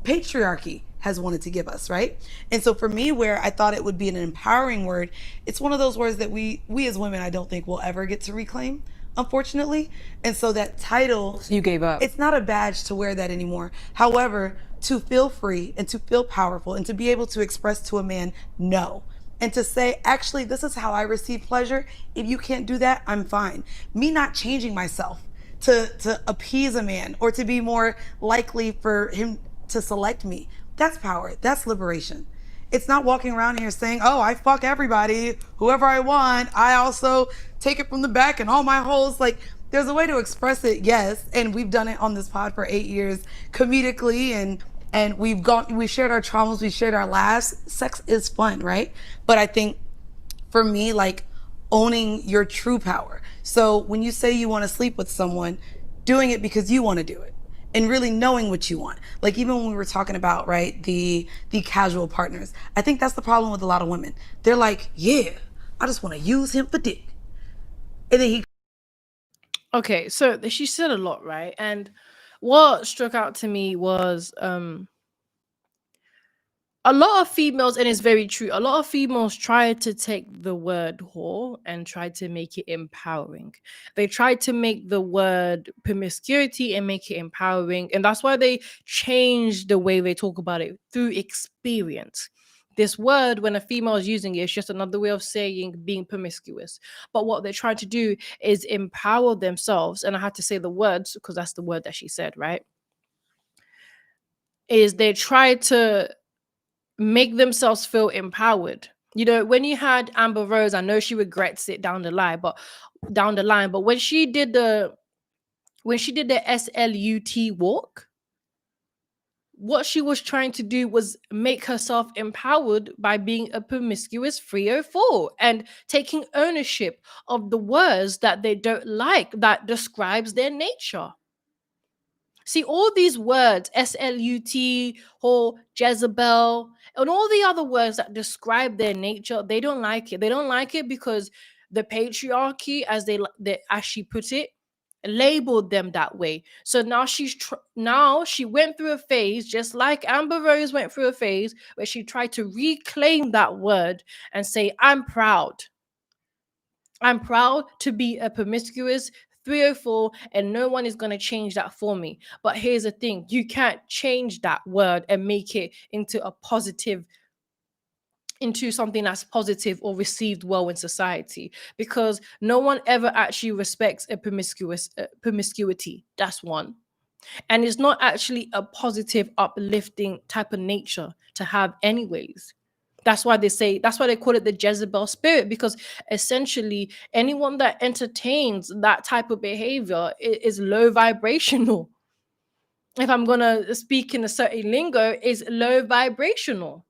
patriarchy has wanted to give us, right? And so for me, where I thought it would be an empowering word, it's one of those words that we as women, I don't think we'll ever get to reclaim, unfortunately. And so that title, You gave up. it's not a badge to wear that anymore. However, to feel free and to feel powerful and to be able to express to a man no, and to say, actually, this is how I receive pleasure. If you can't do that, I'm fine. Me not changing myself to appease a man or to be more likely for him to select me, that's power. That's liberation. It's not walking around here saying, oh, I fuck everybody, whoever I want. I also take it from the back and all my holes. Like, there's a way to express it, yes. And we've done it on this pod for 8 years comedically, and we've shared our traumas, we've shared our laughs. Sex is fun, right? But I think for me, like, owning your true power. So when you say you want to sleep with someone, doing it because you want to do it and really knowing what you want. Like, even when we were talking about, right, the casual partners, I think that's the problem with a lot of women. They're like, yeah, I just want to use him for dick. And then he Okay, so she said a lot, right? And what struck out to me was a lot of females, and it's very true, a lot of females try to take the word whore and try to make it empowering. They try to make the word promiscuity and make it empowering. And that's why they change the way they talk about it through experience. This word, when a female is using it, it's just another way of saying being promiscuous. But what they try to do is empower themselves. And I had to say the words because that's the word that she said, right? Is they try to make themselves feel empowered. When you had Amber Rose, I know she regrets it down the line, but when she did the SLUT walk, what she was trying to do was make herself empowered by being a promiscuous 304 and taking ownership of the words that they don't like that describes their nature. See, all these words, SLUT, or Jezebel, and all the other words that describe their nature, they don't like it. They don't like it because the patriarchy, as she put it, labeled them that way. So now now she went through a phase, just like Amber Rose went through a phase where she tried to reclaim that word and say, I'm proud. I'm proud to be a promiscuous 304, and no one is going to change that for me. But here's the thing, you can't change that word and make it into something that's positive or received well in society, because no one ever actually respects a promiscuity. That's one. And it's not actually a positive, uplifting type of nature to have, anyways. That's why they call it the Jezebel spirit, because essentially anyone that entertains that type of behavior is low vibrational. If I'm gonna speak in a certain lingo, is low vibrational.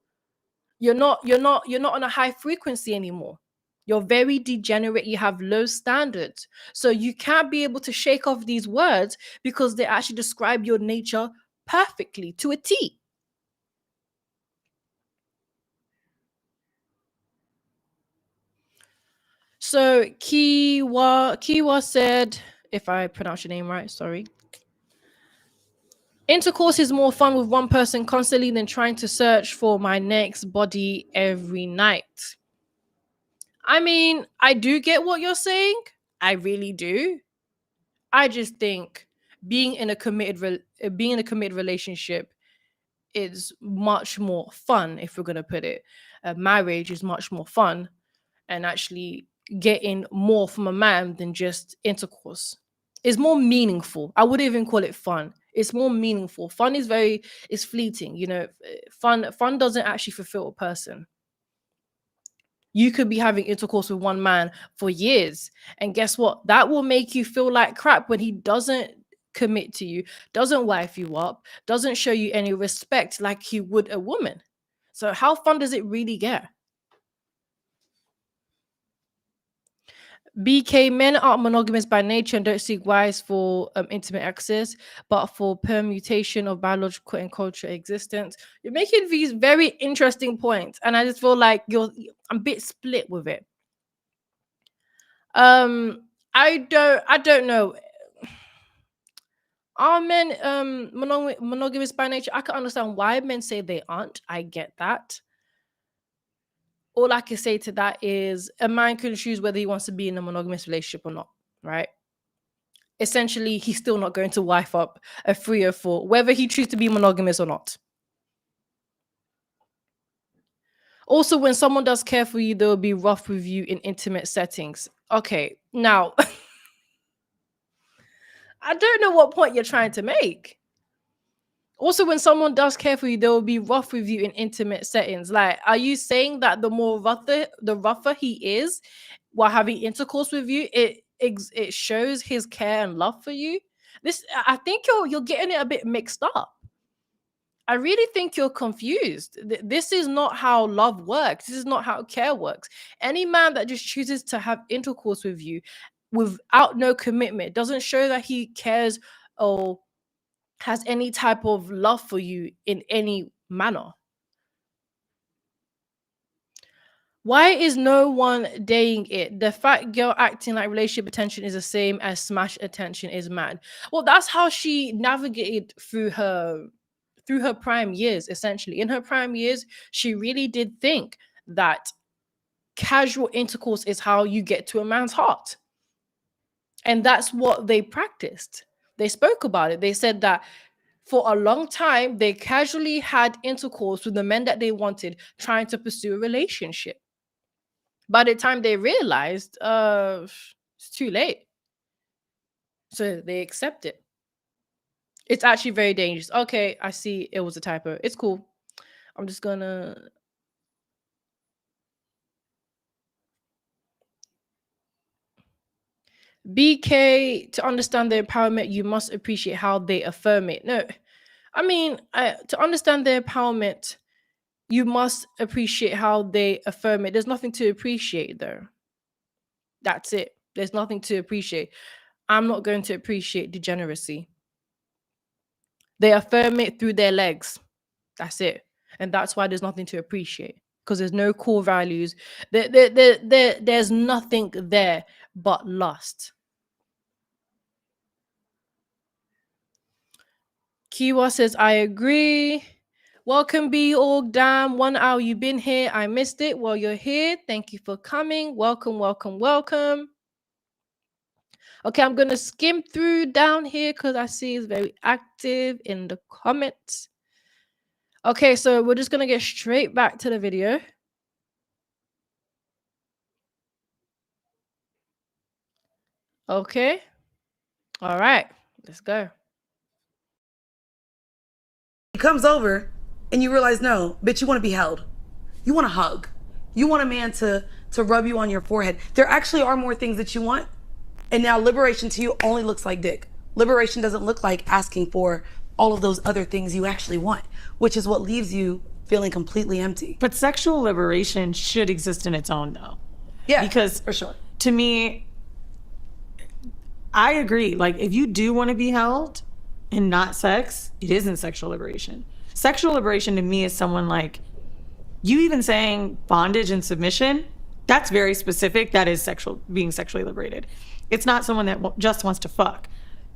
You're not on a high frequency anymore. You're very degenerate. You have low standards. So you can't be able to shake off these words because they actually describe your nature perfectly to a T. So Kiwa said, if I pronounce your name right, sorry. Intercourse is more fun with one person constantly than trying to search for my next body every night. I mean, I do get what you're saying. I really do. I just think being in a committed relationship is much more fun, if we're gonna put it. Marriage is much more fun, and actually getting more from a man than just intercourse is more meaningful. I wouldn't even call it fun. It's more meaningful. Fun is fleeting. Fun doesn't actually fulfill a person. You could be having intercourse with one man for years, and guess what? That will make you feel like crap when he doesn't commit to you, doesn't wife you up, doesn't show you any respect like he would a woman. So how fun does it really get? BK, men are monogamous by nature and don't seek wives for intimate access, but for permutation of biological and cultural existence. You're making these very interesting points, and I just feel like I'm a bit split with it. I don't know. Are men monogamous by nature? I can understand why men say they aren't. I get that. All I can say to that is a man can choose whether he wants to be in a monogamous relationship or not, right? Essentially, he's still not going to wife up a 304, whether he chooses to be monogamous or not. Also, when someone does care for you, they'll be rough with you in intimate settings. Okay, now, I don't know what point you're trying to make. Also, when someone does care for you, they will be rough with you in intimate settings. Like, are you saying that the rougher he is while having intercourse with you, it shows his care and love for you? I think you're getting it a bit mixed up. I really think you're confused. This is not how love works. This is not how care works. Any man that just chooses to have intercourse with you without no commitment doesn't show that he cares or has any type of love for you in any manner. Why is no one dating it? The fat girl acting like relationship attention is the same as smash attention is mad. Well, that's how she navigated through her prime years, essentially. In her prime years, she really did think that casual intercourse is how you get to a man's heart. And that's what they practiced. They spoke about it. They said that for a long time, they casually had intercourse with the men that they wanted, trying to pursue a relationship. By the time they realized, it's too late. So they accept it. It's actually very dangerous. Okay, I see it was a typo. It's cool. I'm just gonna... BK, to understand their empowerment, you must appreciate how they affirm it. No, I mean, to understand their empowerment, you must appreciate how they affirm it. There's nothing to appreciate there. That's it. There's nothing to appreciate. I'm not going to appreciate degeneracy. They affirm it through their legs. That's it. And that's why there's nothing to appreciate, because there's no core values. There's nothing there but lust. Kiwa says, I agree. Welcome, B Org. Damn, 1 hour you've been here. I missed it. Well, you're here. Thank you for coming. Welcome, welcome, welcome. Okay, I'm going to skim through down here because I see it's very active in the comments. Okay, so we're just going to get straight back to the video. Okay. All right, let's go. He comes over and you realize, no, bitch, you want to be held. You want a hug. You want a man to rub you on your forehead. There actually are more things that you want. And now liberation to you only looks like dick. Liberation doesn't look like asking for all of those other things you actually want, which is what leaves you feeling completely empty. But sexual liberation should exist in its own, though. Yeah, because for sure. To me, I agree. Like, if you do want to be held and not sex, it isn't sexual liberation. Sexual liberation to me is someone like, you even saying bondage and submission, that's very specific. That is being sexually liberated. It's not someone that just wants to fuck.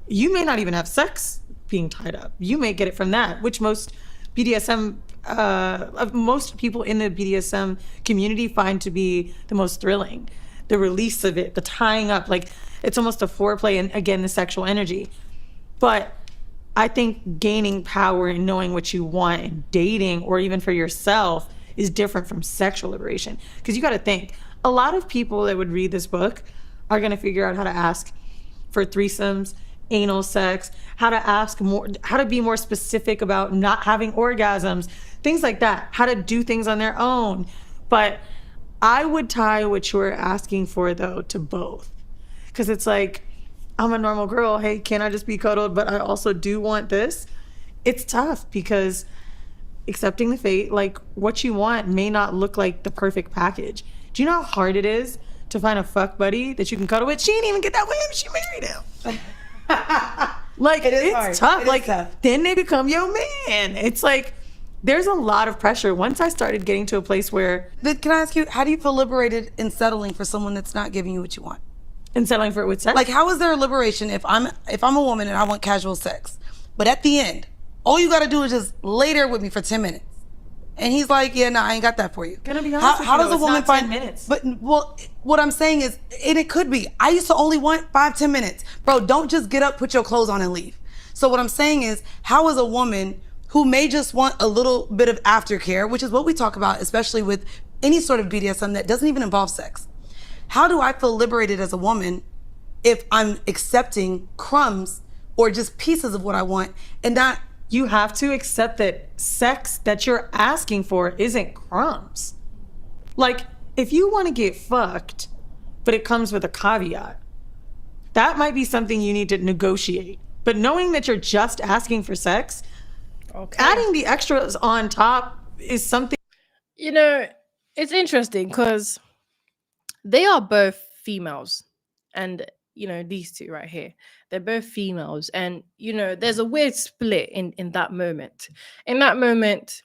You may not even have sex being tied up. You may get it from that, which most BDSM, most people in the BDSM community find to be the most thrilling. The release of it, the tying up, like it's almost a foreplay, and again, the sexual energy. But I think gaining power and knowing what you want and dating, or even for yourself, is different from sexual liberation. Because you got to think, a lot of people that would read this book are going to figure out how to ask for threesomes, anal sex, how to ask more, how to be more specific about not having orgasms, things like that, how to do things on their own. But I would tie what you're asking for, though, to both. Because it's like, I'm a normal girl. Hey, can I just be cuddled? But I also do want this. It's tough because accepting the fate, like what you want may not look like the perfect package. Do you know how hard it is to find a fuck buddy that you can cuddle with? She didn't even get that way if she married him. Like, it's hard. Tough. Like, then they become your man. It's like, there's a lot of pressure. Once I started getting to a place where... Can I ask you, how do you feel liberated in settling for someone that's not giving you what you want? And settling for it with sex? Like, how is there a liberation if I'm a woman and I want casual sex, but at the end, all you gotta do is just lay there with me for 10 minutes. And he's like, yeah, no, I ain't got that for you. Gonna be honest how with does a woman find 10 minutes? But, well, what I'm saying is, and it could be, I used to only want 5-10 minutes. Bro, don't just get up, put your clothes on and leave. So what I'm saying is, how is a woman who may just want a little bit of aftercare, which is what we talk about, especially with any sort of BDSM that doesn't even involve sex. How do I feel liberated as a woman if I'm accepting crumbs or just pieces of what I want and not... You have to accept that sex that you're asking for isn't crumbs. Like, if you want to get fucked, but it comes with a caveat, that might be something you need to negotiate. But knowing that you're just asking for sex, adding the extras on top is something... You know, it's interesting because they are both females. And, you know, these two right here, they're both females. And, you know, there's a weird split in that moment. In that moment,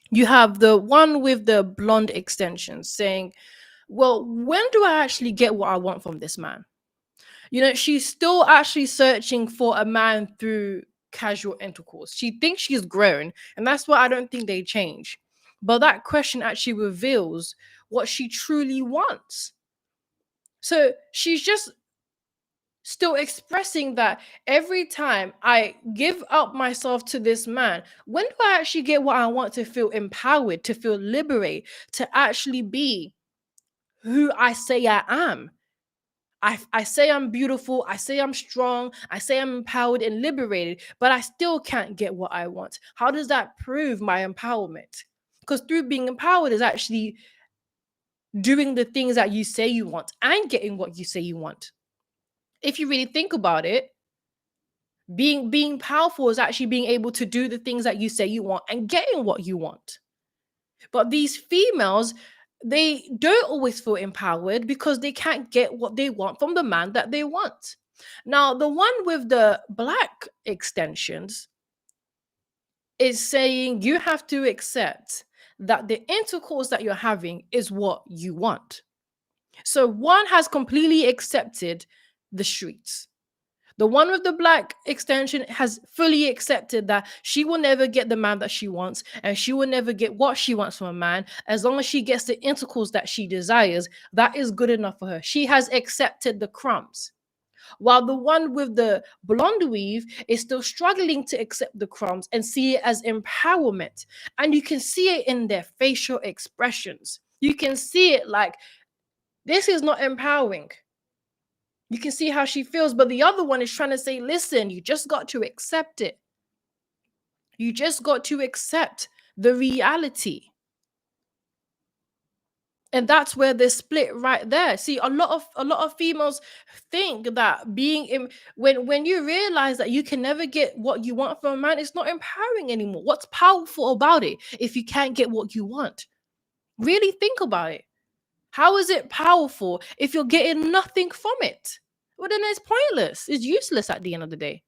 you have the one with the blonde extensions saying, well, when do I actually get what I want from this man? You know, she's still actually searching for a man through casual intercourse. She thinks she's grown, and that's why I don't think they change. But that question actually reveals what she truly wants. So she's just still expressing that every time I give up myself to this man, when do I actually get what I want to feel empowered, to feel liberated, to actually be who I say I am? I say I'm beautiful, I say I'm strong, I say I'm empowered and liberated, but I still can't get what I want. How does that prove my empowerment? Because through being empowered is actually doing the things that you say you want and getting what you say you want. If you really think about it, being powerful is actually being able to do the things that you say you want and getting what you want. But these females, they don't always feel empowered because they can't get what they want from the man that they want. Now, the one with the black extensions is saying you have to accept that the intercourse that you're having is what you want. So one has completely accepted the streets. The one with the black extension has fully accepted that she will never get the man that she wants, and she will never get what she wants from a man. As long as she gets the intercourse that she desires, that is good enough for her. She has accepted the crumbs. While the one with the blonde weave is still struggling to accept the crumbs and see it as empowerment. And you can see it in their facial expressions. You can see it like, this is not empowering. You can see how she feels, but the other one is trying to say, listen, you just got to accept it. You just got to accept the reality. And that's where they're split right there. See, a lot of females think that when you realize that you can never get what you want from a man, it's not empowering anymore. What's powerful about it if you can't get what you want? Really think about it. How is it powerful if you're getting nothing from it? Well, then it's pointless. It's useless at the end of the day.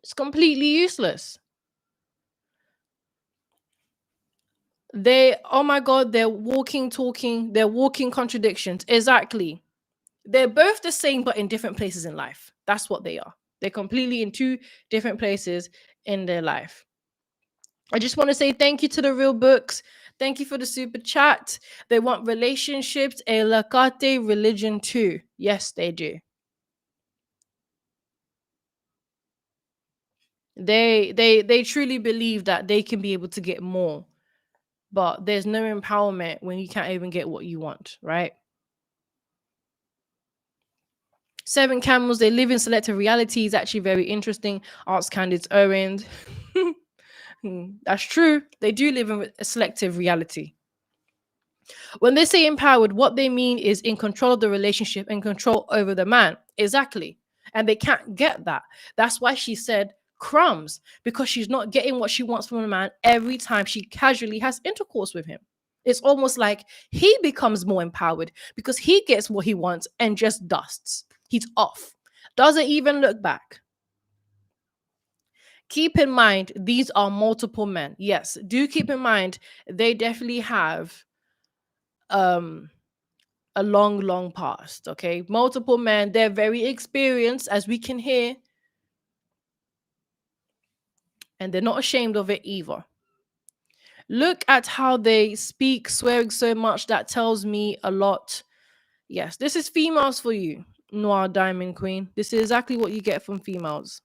It's completely useless. Oh my God, they're walking contradictions. Exactly. They're both the same, but in different places in life. That's what they are. They're completely in two different places in their life. I just want to say thank you to the Real Books. Thank you for the super chat. They want relationships, a Lakate religion too. Yes, they do. They truly believe that they can be able to get more, but there's no empowerment when you can't even get what you want, right? 7 Camels, they live in selective reality is actually very interesting. Arts Candidates Owen. That's true. They do live in a selective reality. When they say empowered, what they mean is in control of the relationship and control over the man. Exactly. And they can't get that. That's why she said crumbs, because she's not getting what she wants from a man every time she casually has intercourse with him. It's almost like he becomes more empowered because he gets what he wants and just dusts. He's off. Doesn't even look back. Keep in mind, these are multiple men. Yes, do keep in mind, they definitely have a long past. Okay, multiple men. They're very experienced, as we can hear, and they're not ashamed of it either. Look at how they speak, swearing so much. That tells me a lot. Yes, this is females for you, Noir Diamond Queen. This is exactly what you get from females.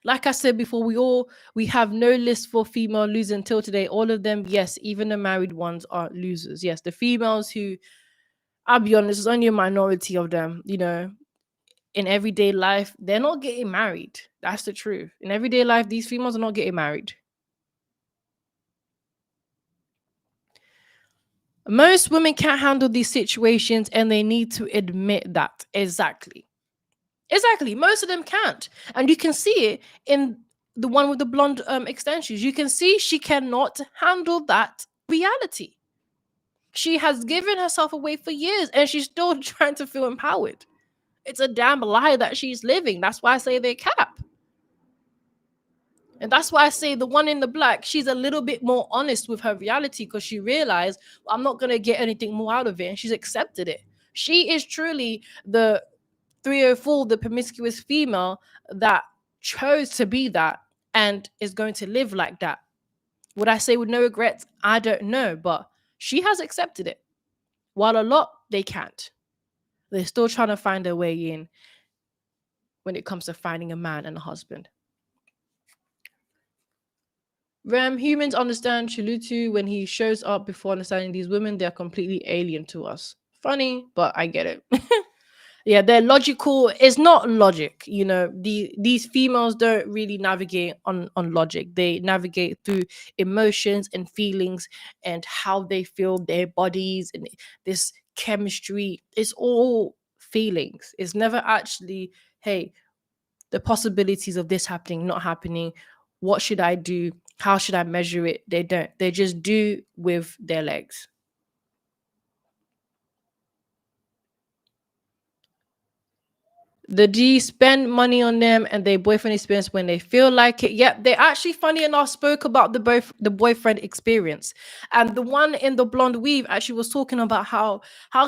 Like I said before, we have no list for female losers until today. All of them, yes, even the married ones are losers. Yes, the females who, I'll be honest, there's only a minority of them, in everyday life, they're not getting married. That's the truth. In everyday life, these females are not getting married. Most women can't handle these situations and they need to admit that. Exactly. Most of them can't. And you can see it in the one with the blonde extensions. You can see she cannot handle that reality. She has given herself away for years and she's still trying to feel empowered. It's a damn lie that she's living. That's why I say they cap. And that's why I say the one in the black, she's a little bit more honest with her reality because she realized, well, I'm not going to get anything more out of it. And she's accepted it. She is truly the 304, the promiscuous female that chose to be that and is going to live like that. Would I say with no regrets? I don't know, but she has accepted it. While a lot, they can't. They're still trying to find their way in when it comes to finding a man and a husband. Humans understand Chulutu when he shows up before understanding these women. They're completely alien to us. Funny, but I get it. Yeah, they're logical. It's not logic, these females don't really navigate on logic. They navigate through emotions and feelings and how they feel their bodies and this chemistry. It's all feelings. It's never actually, hey, the possibilities of this happening, not happening. What should I do? How should I measure it? They don't. They just do with their legs. The D spend money on them and their boyfriend experience when they feel like it. Yep, they actually, funny enough, spoke about the boyfriend experience. And the one in the blonde weave actually was talking about how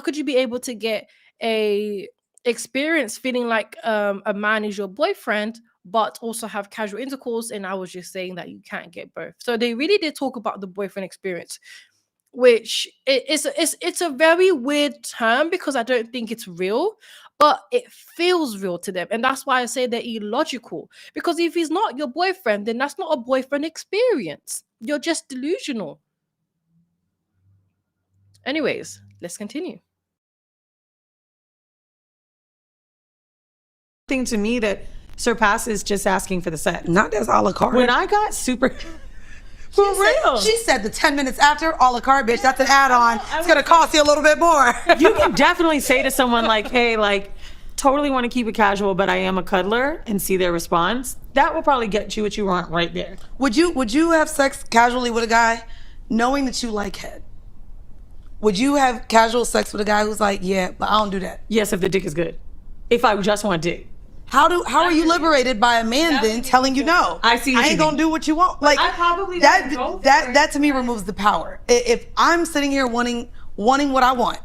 could you be able to get a experience feeling like a man is your boyfriend, but also have casual intercourse. And I was just saying that you can't get both. So they really did talk about the boyfriend experience, which it's a very weird term because I don't think it's real, but it feels real to them. And that's why I say they're illogical. Because if he's not your boyfriend, then that's not a boyfriend experience. You're just delusional. Anyways, let's continue. Thing to me that surpasses just asking for the sex. Not as a la carte. When I got super for real. She said the 10 minutes after, a la carte, bitch, that's an add-on. It's gonna cost you a little bit more. You can definitely say to someone like, hey, like, totally want to keep it casual, but I am a cuddler, and see their response. That will probably get you what you want right there. Would you have sex casually with a guy knowing that you like head? Would you have casual sex with a guy who's like, yeah, but I don't do that? Yes, if the dick is good. If I just want dick. How are you liberated by a man then telling you no? I see what I you ain't gonna mean. do what you want. Like I probably that wouldn't go for that to me removes the power. If I'm sitting here wanting what I want,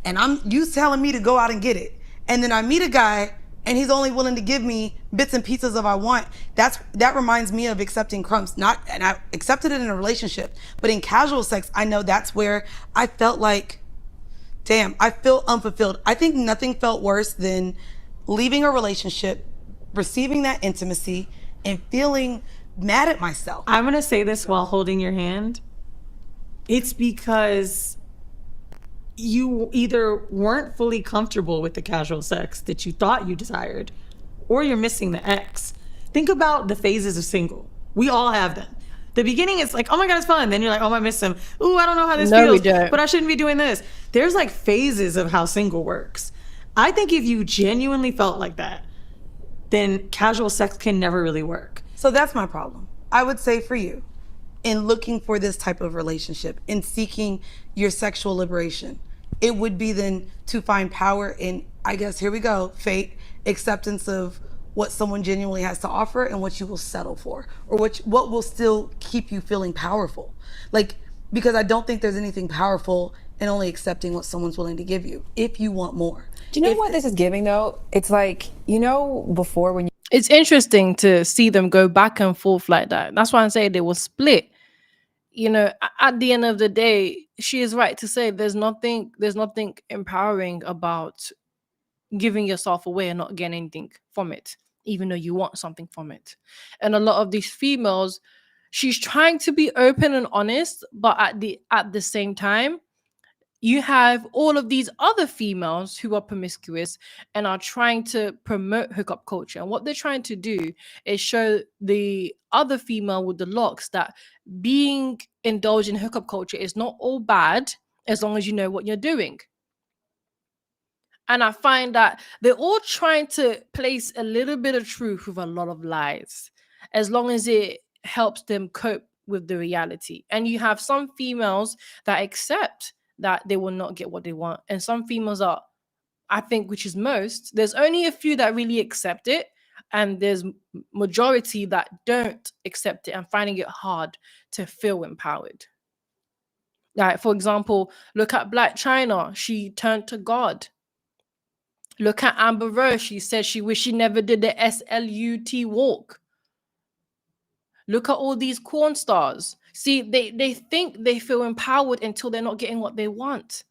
and you telling me to go out and get it, and then I meet a guy and he's only willing to give me bits and pieces of I want, that reminds me of accepting crumbs. And I accepted it in a relationship, but in casual sex, I know that's where I felt like, damn, I feel unfulfilled. I think nothing felt worse than leaving a relationship, receiving that intimacy, and feeling mad at myself. I'm going to say this while holding your hand. It's because you either weren't fully comfortable with the casual sex that you thought you desired, or you're missing the X. Think about the phases of single. We all have them. The beginning is like, oh my God, it's fun. Then you're like, oh, I miss him. Ooh, I don't know how this No, we feels, don't. but I shouldn't be doing this. There's like phases of how single works. I think if you genuinely felt like that, then casual sex can never really work. So that's my problem. I would say for you, in looking for this type of relationship, in seeking your sexual liberation, it would be then to find power in, I guess, here we go, fate, acceptance of what someone genuinely has to offer and what you will settle for, or what will still keep you feeling powerful. Like, because I don't think there's anything powerful in only accepting what someone's willing to give you if you want more. Do you know what this is giving though? It's like, before when you It's interesting to see them go back and forth like that. That's why I say they will split. At the end of the day, she is right to say there's nothing empowering about giving yourself away and not getting anything from it, even though you want something from it. And a lot of these females, she's trying to be open and honest, but at the same time, you have all of these other females who are promiscuous and are trying to promote hookup culture. And what they're trying to do is show the other female with the locks that being indulged in hookup culture is not all bad as long as you know what you're doing. And I find that they're all trying to place a little bit of truth with a lot of lies, as long as it helps them cope with the reality. And you have some females that accept that they will not get what they want. And some females are, I think, which is most, there's only a few that really accept it. And there's majority that don't accept it and finding it hard to feel empowered. Like, for example, look at Black China. She turned to God. Look at Amber Rose. She said she wished she never did the SLUT walk. Look at all these corn stars. See, they think they feel empowered until they're not getting what they want.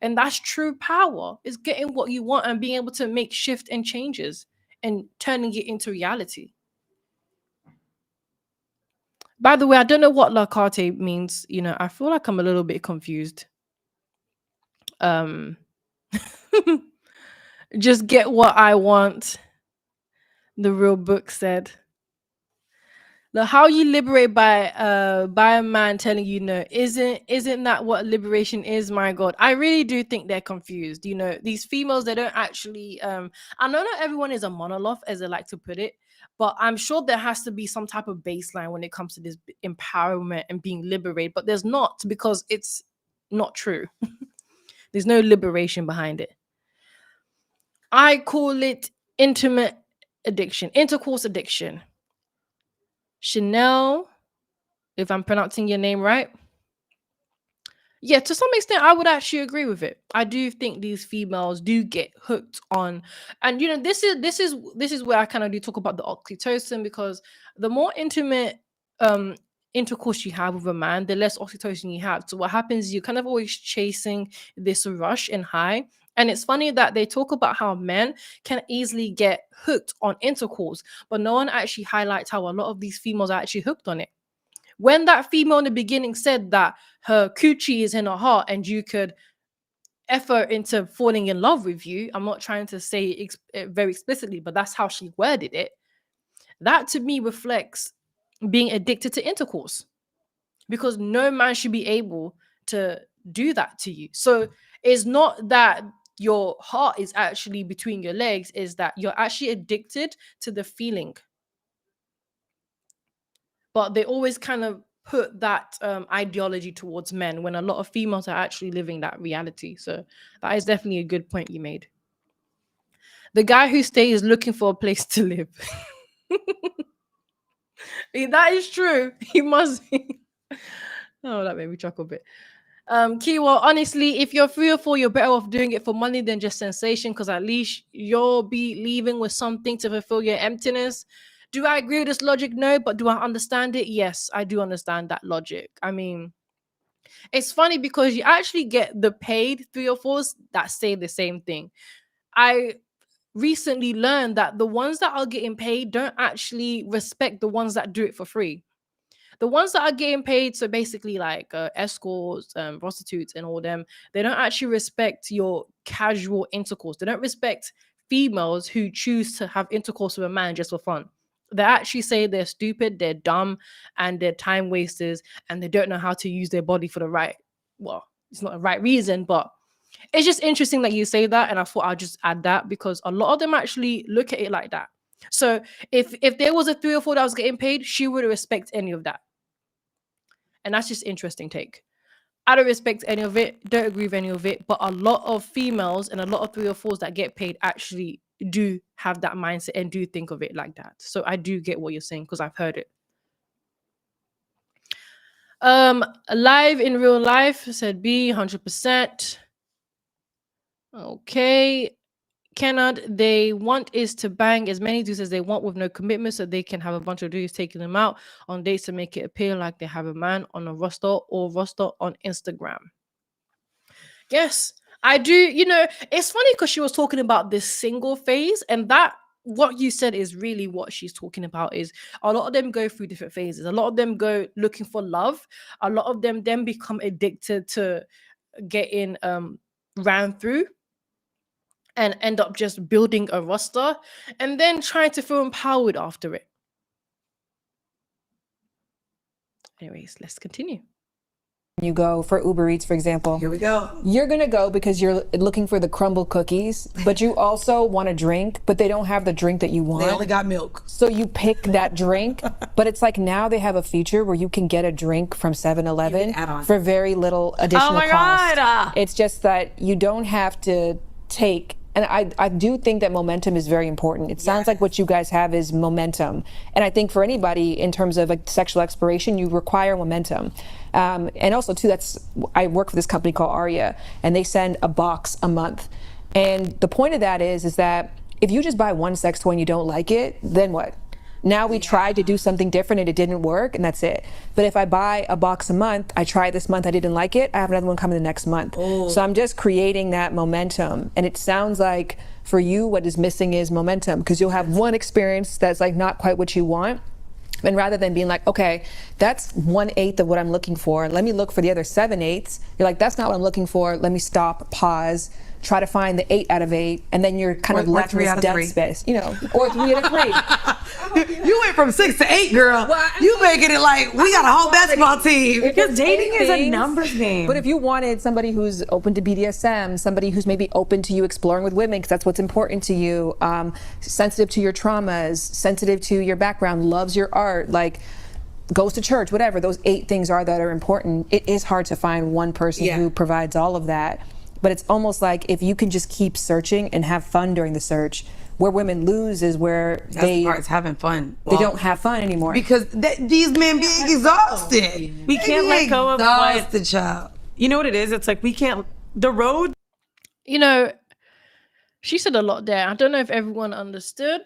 And that's true power, is getting what you want and being able to make shift and changes and turning it into reality. By the way, I don't know what la carte means. I feel like I'm a little bit confused. Just get what I want, the real book said. How you liberate by a man telling you no, isn't that what liberation is? My God, I really do think they're confused. These females, they don't actually I know not everyone is a monolith, as they like to put it, but I'm sure there has to be some type of baseline when it comes to this empowerment and being liberated, but there's not, because it's not true. There's no liberation behind it. I call it intimate addiction, intercourse addiction. Chanel, if I'm pronouncing your name right. Yeah, to some extent, I would actually agree with it. I do think these females do get hooked on, and this is where I kind of do talk about the oxytocin, because the more intimate intercourse you have with a man, the less oxytocin you have. So what happens is you're kind of always chasing this rush and high. And it's funny that they talk about how men can easily get hooked on intercourse, but no one actually highlights how a lot of these females are actually hooked on it. When that female in the beginning said that her coochie is in her heart and you could effort into falling in love with you, I'm not trying to say it very explicitly, but that's how she worded it. That to me reflects being addicted to intercourse, because no man should be able to do that to you. So it's not that your heart is actually between your legs, is that you're actually addicted to the feeling. But they always kind of put that ideology towards men, when a lot of females are actually living that reality. So that is definitely a good point you made. The guy who stays looking for a place to live. That is true. He must. Oh, that made me chuckle a bit. Kiwa, honestly, if you're 3 or 4, you're better off doing it for money than just sensation, because at least you'll be leaving with something to fulfill your emptiness. Do I agree with this logic? No, but do I understand it? Yes, I do understand that logic. I mean, it's funny because you actually get the paid 3 or 4s that say the same thing. I recently learned that the ones that are getting paid don't actually respect the ones that do it for free. The ones that are getting paid, so basically like escorts, prostitutes and all them, they don't actually respect your casual intercourse. They don't respect females who choose to have intercourse with a man just for fun. They actually say they're stupid, they're dumb, and they're time wasters, and they don't know how to use their body for the right, well, it's not the right reason, but it's just interesting that you say that, and I thought I'll just add that because a lot of them actually look at it like that. So if there was a 3 or 4 that was getting paid, she wouldn't respect any of that. And that's just interesting take. I don't respect any of it, don't agree with any of it, but a lot of females and a lot of 3 or 4s that get paid actually do have that mindset and do think of it like that. So I do get what you're saying because I've heard it. Live in real life said B, 100%. Okay. Cannot they want is to bang as many dudes as they want with no commitment, so they can have a bunch of dudes taking them out on dates to make it appear like they have a man on a roster or roster on Instagram. Yes, I do. You know, it's funny because she was talking about this single phase, and that what you said is really what she's talking about. Is a lot of them go through different phases. A lot of them go looking for love. A lot of them then become addicted to getting ran through and end up just building a roster and then trying to feel empowered after it. Anyways, let's continue. You go for Uber Eats, for example. Here we go. You're going to go because you're looking for the crumble cookies, but you also want a drink, but they don't have the drink that you want. They only got milk. So you pick that drink, but it's like now they have a feature where you can get a drink from 7-Eleven for very little additional cost. God. It's just that you don't have to take, and I do think that momentum is very important. It sounds like what you guys have is momentum. And I think for anybody in terms of like sexual exploration, you require momentum. And also too, I work for this company called Aria, and they send a box a month. And the point of that is that if you just buy one sex toy and you don't like it, then what? Now we tried to do something different and it didn't work, and that's it. But if I buy a box a month, I tried this month, I didn't like it, I have another one coming the next month. So I'm just creating that momentum. And it sounds like for you, what is missing is momentum, because you'll have one experience that's like not quite what you want. And rather than being like, okay, that's 1/8 of what I'm looking for, let me look for the other 7/8. You're like, that's not what I'm looking for. Let me stop, pause, try to find the 8 out of 8, and then you're kind of left in this dead space, you know, or 3 out of 3. You went from 6 to 8, girl. Well, you making it like we got a whole basketball team. Because dating is a numbers game. But if you wanted somebody who's open to BDSM, somebody who's maybe open to you exploring with women, because that's what's important to you, sensitive to your traumas, sensitive to your background, loves your art, like goes to church, whatever those 8 things are that are important, it is hard to find one person who provides all of that. But it's almost like if you can just keep searching and have fun during the search, Where women lose is where That's the part, it's having fun. they don't have fun anymore. Because these men be exhausted. We can't let go of the child. You know what it is? It's like we can't. The road. You know, she said a lot there. I don't know if everyone understood,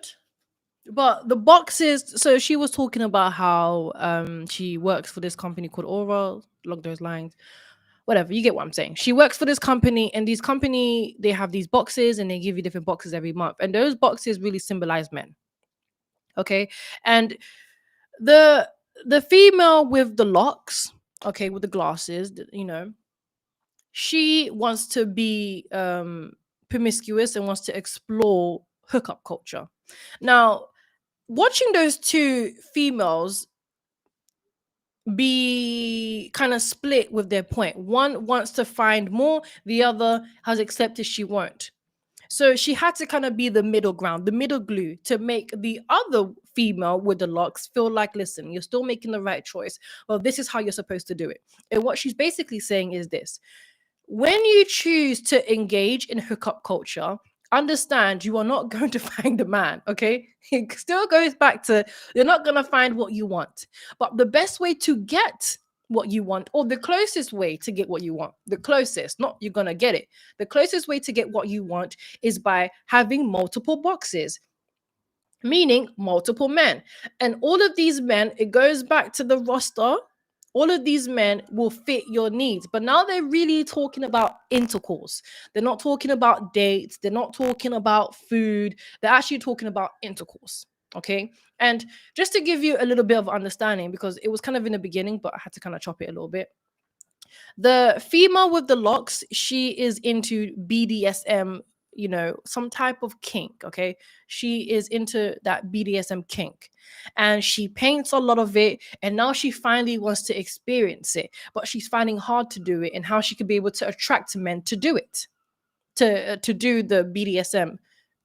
but the boxes. So she was talking about how she works for this company called Aura, along those lines. Whatever, you get what I'm saying. She works for this company, and these company, they have these boxes, and they give you different boxes every month, and those boxes really symbolize men. Okay, and the female with the locks, okay, with the glasses, you know, she wants to be promiscuous and wants to explore hookup culture. Now, watching those two females be kind of split with their point. One wants to find more, the other has accepted she won't. So she had to kind of be the middle ground, the middle glue, to make the other female with the locks feel like, listen, you're still making the right choice. Well, this is how you're supposed to do it. And what she's basically saying is this: when you choose to engage in hookup culture, understand you are not going to find a man, okay? It still goes back to, you're not going to find what you want. But the best way to get what you want, or the closest way to get what you want, the closest, not you're going to get it. The closest way to get what you want is by having multiple boxes, meaning multiple men. And all of these men, it goes back to the roster. All of these men will fit your needs. But now they're really talking about intercourse. They're not talking about dates. They're not talking about food. They're actually talking about intercourse. Okay. And just to give you a little bit of understanding, because it was kind of in the beginning, but I had to kind of chop it a little bit. The female with the locks, she is into BDSM, you know, some type of kink. Okay. She is into that BDSM kink, and she paints a lot of it. And now she finally wants to experience it, but she's finding hard to do it, and how she could be able to attract men to do it, to do the BDSM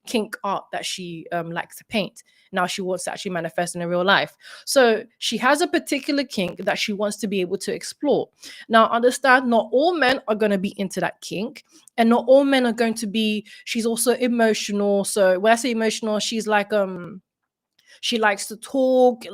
kink art that she likes to paint. Now she wants to actually manifest in her real life. So she has a particular kink that she wants to be able to explore. Now, understand, not all men are going to be into that kink, and not all men are going to be. She's also emotional. So when I say emotional, she's like she likes to talk,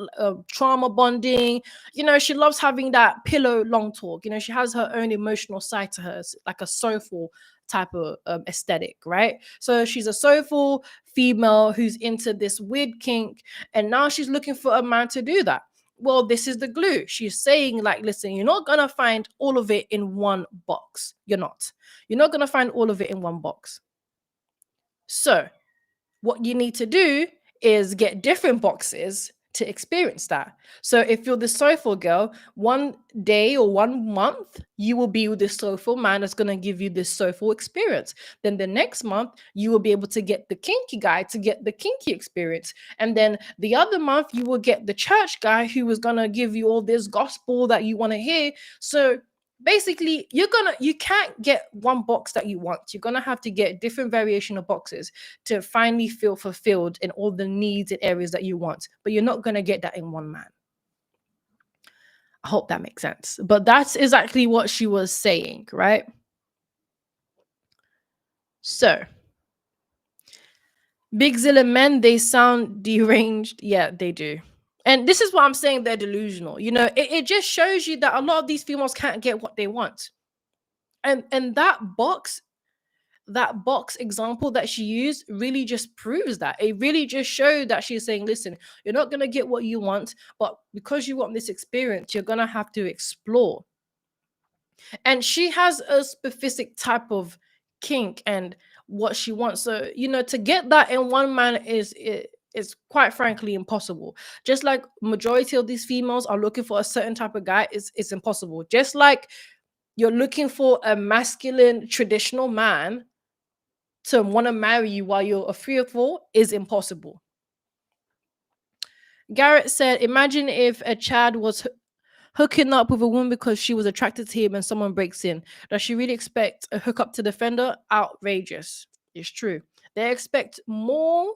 trauma bonding. You know, she loves having that pillow long talk. You know, she has her own emotional side to her, like a soulful type of aesthetic, right? So she's a soulful female who's into this weird kink, and now she's looking for a man to do that. Well, this is the glue. She's saying, like, listen, you're not gonna find all of it in one box. You're not gonna find all of it in one box. So what you need to do is get different boxes to experience that. So if you're the soulful girl, one day or 1 month, you will be with this soulful man that's going to give you this soulful experience. Then the next month, you will be able to get the kinky guy to get the kinky experience. And then the other month, you will get the church guy who is going to give you all this gospel that you want to hear. So basically, you can't get one box that you want. You're gonna have to get different variation of boxes to finally feel fulfilled in all the needs and areas that you want. But you're not gonna get that in one man. I hope that makes sense. But that's exactly what she was saying, right? So big Zilla men, they sound deranged. Yeah, they do. And this is what I'm saying, they're delusional. You know, it just shows you that a lot of these females can't get what they want. And that box example that she used really just proves that. It really just showed that she's saying, listen, you're not going to get what you want, but because you want this experience, you're going to have to explore. And she has a specific type of kink and what she wants. So, you know, to get that in one man is quite frankly impossible. Just like majority of these females are looking for a certain type of guy, it's impossible. Just like you're looking for a masculine traditional man to want to marry you while you're a fearful is impossible. Garrett said, imagine if a Chad was hooking up with a woman because she was attracted to him and someone breaks in. Does she really expect a hookup to defend her? Outrageous. It's true. They expect more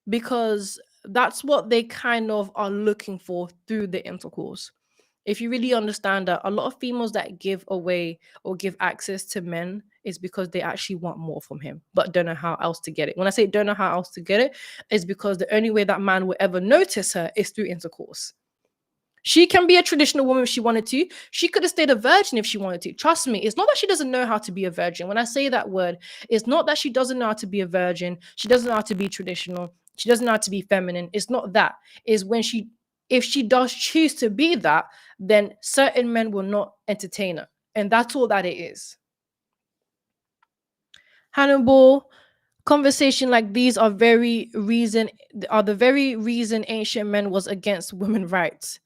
because that's what they kind of are looking for through the intercourse. If you really understand that a lot of females that give away or give access to men is because they actually want more from him, but don't know how else to get it. When I say don't know how else to get it, is because the only way that man will ever notice her is through intercourse. She can be a traditional woman if she wanted to. She could have stayed a virgin if she wanted to. Trust me, it's not that she doesn't know how to be a virgin. When I say that word, it's not that she doesn't know how to be a virgin. She doesn't know how to be traditional. She doesn't know how to be feminine. It's not that. It's when if she does choose to be that, then certain men will not entertain her. And that's all that it is. Hannibal, conversation like these are the very reason ancient men was against women's rights.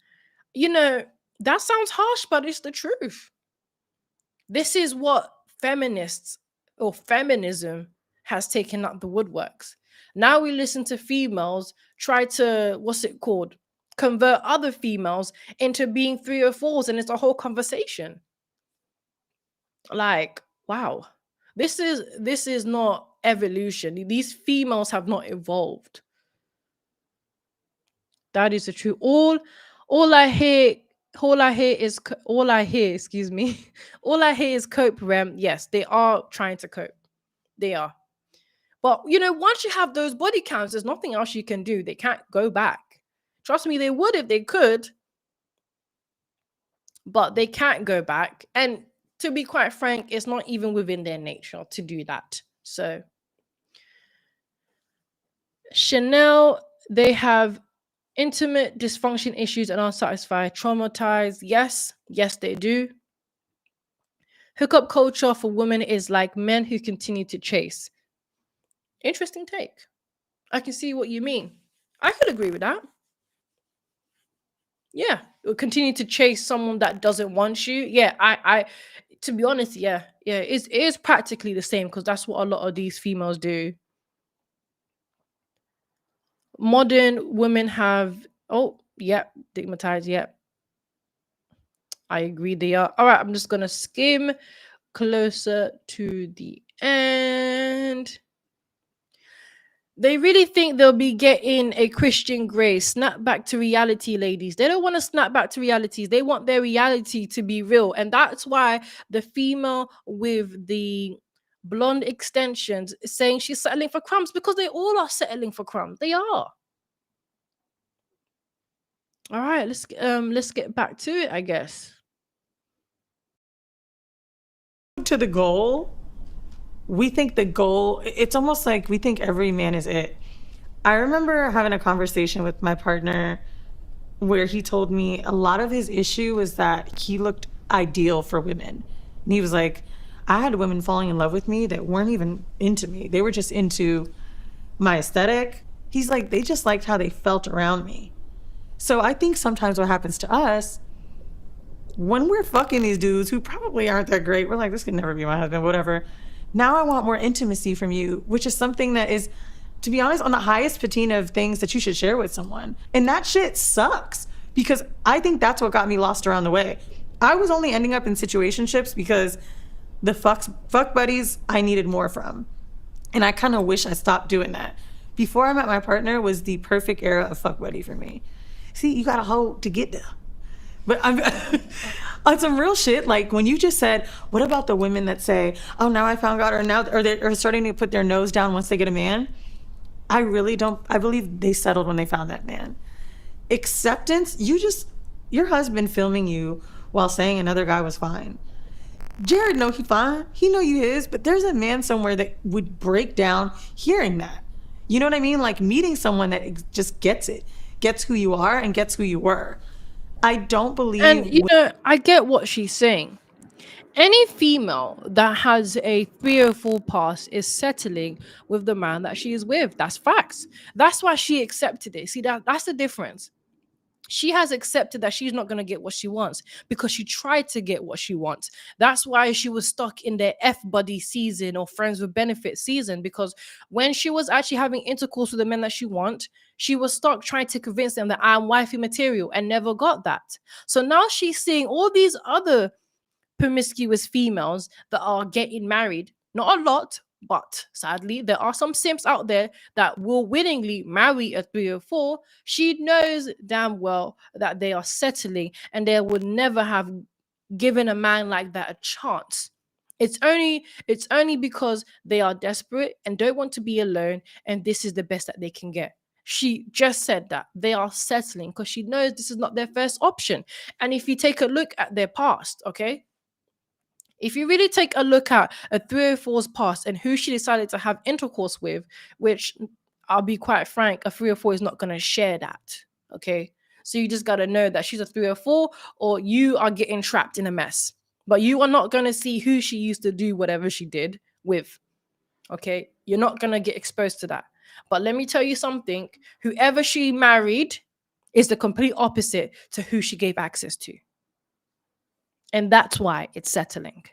You know, that sounds harsh, but it's the truth. This is what feminists or feminism has taken up the woodworks. Now we listen to females try to, convert other females into being 3 or 4s, and it's a whole conversation. Like, wow. This is not evolution. These females have not evolved. That is the truth. All I hear, excuse me. All I hear is cope, Rem. Yes, they are trying to cope. They are. But once you have those body counts, there's nothing else you can do. They can't go back. Trust me, they would if they could. But they can't go back. And to be quite frank, it's not even within their nature to do that. So Chanel, they have intimate dysfunction issues and unsatisfied, traumatized. Yes, they do. Hookup culture for women is like men who continue to chase. Interesting take. I can see what you mean. I could agree with that. Yeah, continue to chase someone that doesn't want you. Yeah, I to be honest, yeah, it is practically the same because that's what a lot of these females do. Modern women have, stigmatized, I agree they are. All right, I'm just going to skim closer to the end. They really think they'll be getting a Christian grace. Snap back to reality, ladies. They don't want to snap back to realities. They want their reality to be real. And that's why the female with the blonde extensions is saying she's settling for crumbs, because they all are settling for crumbs. They are. All right, let's get back to it, I guess. To the goal, we think the goal, it's almost like we think every man is it. I remember having a conversation with my partner where he told me a lot of his issue was that he looked ideal for women. And he was like, I had women falling in love with me that weren't even into me. They were just into my aesthetic. He's like, they just liked how they felt around me. So I think sometimes what happens to us when we're fucking these dudes who probably aren't that great, we're like, this could never be my husband, whatever. Now I want more intimacy from you, which is something that is, to be honest, on the highest patina of things that you should share with someone. And that shit sucks, because I think that's what got me lost around the way. I was only ending up in situationships because the fuck buddies I needed more from. And I kind of wish I stopped doing that. Before I met my partner was the perfect era of fuck buddy for me. See, you gotta hold to get there. But I'm on some real shit. Like when you just said, what about the women that say, oh, now I found God, or they're starting to put their nose down once they get a man? I believe they settled when they found that man. Acceptance, your husband filming you while saying another guy was fine. Jared know he fine. He know you is, but there's a man somewhere that would break down hearing that. You know what I mean? Like meeting someone that just gets it, gets who you are and gets who you were. I don't believe... And, I get what she's saying. Any female that has a 3 or 4 pass is settling with the man that she is with. That's facts. That's why she accepted it. See, that's the difference. She has accepted that she's not going to get what she wants because she tried to get what she wants. That's why she was stuck in the F-buddy season or friends with benefit season, because when she was actually having intercourse with the men that she wants, she was stuck trying to convince them that I'm wifey material and never got that. So now she's seeing all these other promiscuous females that are getting married. Not a lot, But sadly, there are some simps out there that will willingly marry a 304. She knows damn well that they are settling and they would never have given a man like that a chance. It's only because they are desperate and don't want to be alone, and this is the best that they can get. She just said that they are settling because she knows this is not their first option. And if you take a look at their past, okay, if you really take a look at a 304's past and who she decided to have intercourse with, which I'll be quite frank, a 304 is not going to share that. Okay. So you just got to know that she's a 304 or you are getting trapped in a mess. But you are not going to see who she used to do whatever she did with. Okay. You're not going to get exposed to that. But let me tell you something, whoever she married is the complete opposite to who she gave access to. And that's why it's settling.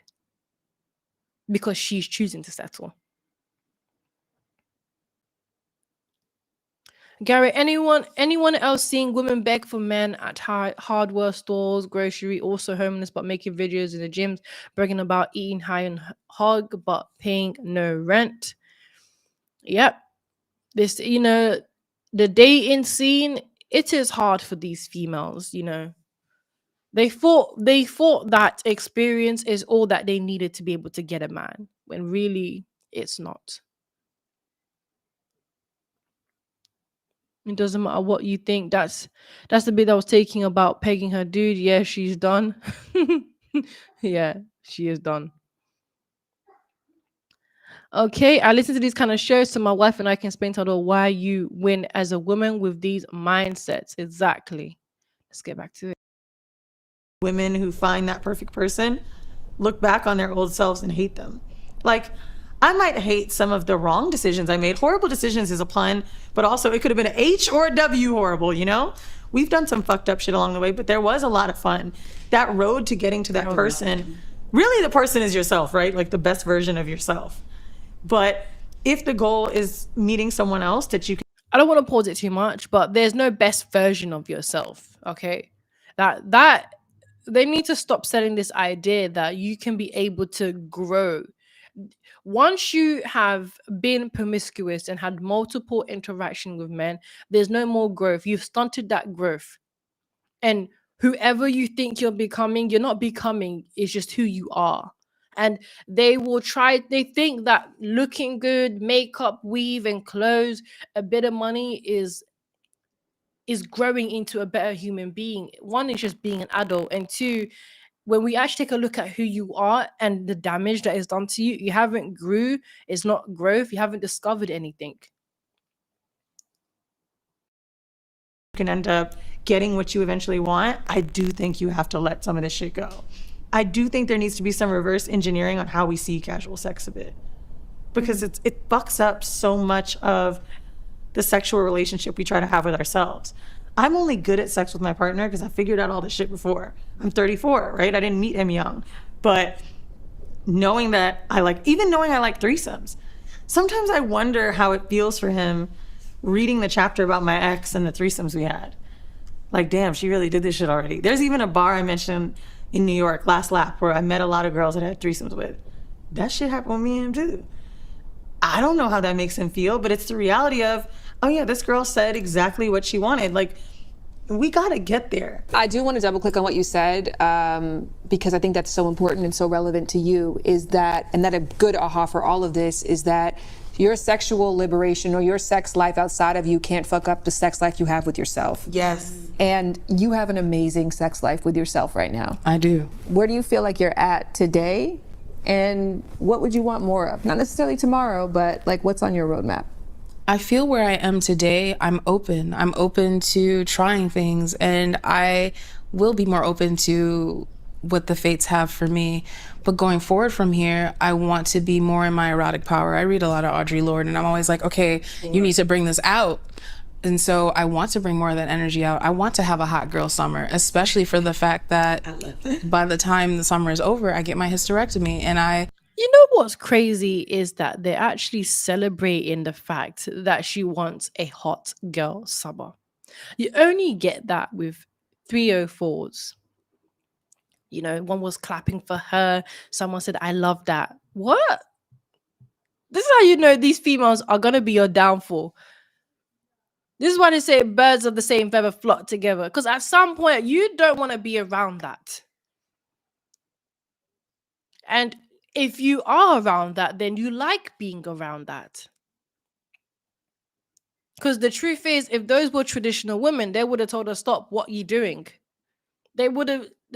Because she's choosing to settle. Gary, anyone else seeing women beg for men at hardware stores, grocery, also homeless, but making videos in the gyms, bragging about eating high and hog, but paying no rent? Yep. This, the dating scene, it is hard for these females, They thought that experience is all that they needed to be able to get a man, when really it's not. It doesn't matter what you think. That's the bit I was taking about pegging her dude. Yeah, she's done. Yeah, she is done. Okay, I listen to these kind of shows so my wife and I can explain to her why you win as a woman with these mindsets. Exactly. Let's get back to it. Women who find that perfect person look back on their old selves and hate them. Like, I might hate some of the wrong decisions I made. Horrible decisions is a pun, but also it could have been an H or a W horrible, We've done some fucked up shit along the way, but there was a lot of fun. That road to getting to that person, really the person is yourself, right? Like the best version of yourself. But if the goal is meeting someone else that you can... I don't want to pause it too much, but there's no best version of yourself, okay? That they need to stop selling this idea that you can be able to grow. Once you have been promiscuous and had multiple interaction with men, there's no more growth. You've stunted that growth. And whoever you think you're becoming, you're not becoming. It's just who you are. And they think that looking good, makeup, weave, and clothes, a bit of money is growing into a better human being. One is just being an adult, and two, when we actually take a look at who you are and the damage that is done to you, you haven't grew. It's not growth. You haven't discovered anything. You can end up getting what you eventually want. I do think you have to let some of this shit go. I do think there needs to be some reverse engineering on how we see casual sex a bit, because it fucks up so much of the sexual relationship we try to have with ourselves. I'm only good at sex with my partner because I figured out all this shit before. I'm 34, right? I didn't meet him young. But knowing that I like threesomes, sometimes I wonder how it feels for him reading the chapter about my ex and the threesomes we had. Like, damn, she really did this shit already. There's even a bar I mentioned in New York, Last Lap, where I met a lot of girls that I had threesomes with. That shit happened with me and him too. I don't know how that makes him feel, but it's the reality of, oh yeah, this girl said exactly what she wanted. Like, we gotta get there. I do want to double click on what you said, because I think that's so important and so relevant to you, is that, and that a good aha for all of this is that your sexual liberation or your sex life outside of you can't fuck up the sex life you have with yourself. Yes. And you have an amazing sex life with yourself right now. I do. Where do you feel like you're at today? And what would you want more of? Not necessarily tomorrow, but like what's on your roadmap? I feel where I am today, I'm open. I'm open to trying things, and I will be more open to what the fates have for me. But going forward from here, I want to be more in my erotic power. I read a lot of Audre Lorde, and I'm always like, okay, you need to bring this out. And so I want to bring more of that energy out. I want to have a hot girl summer, especially for the fact that by the time the summer is over, I get my hysterectomy, and You know what's crazy is that they're actually celebrating the fact that she wants a hot girl summer. You only get that with 304s. One was clapping for her. Someone said, I love that. What? This is how you know these females are gonna be your downfall. This is why they say birds of the same feather flock together. Because at some point you don't want to be around that. And if you are around that, then you like being around that. Because the truth is, if those were traditional women, they would have told her, stop, what you doing? The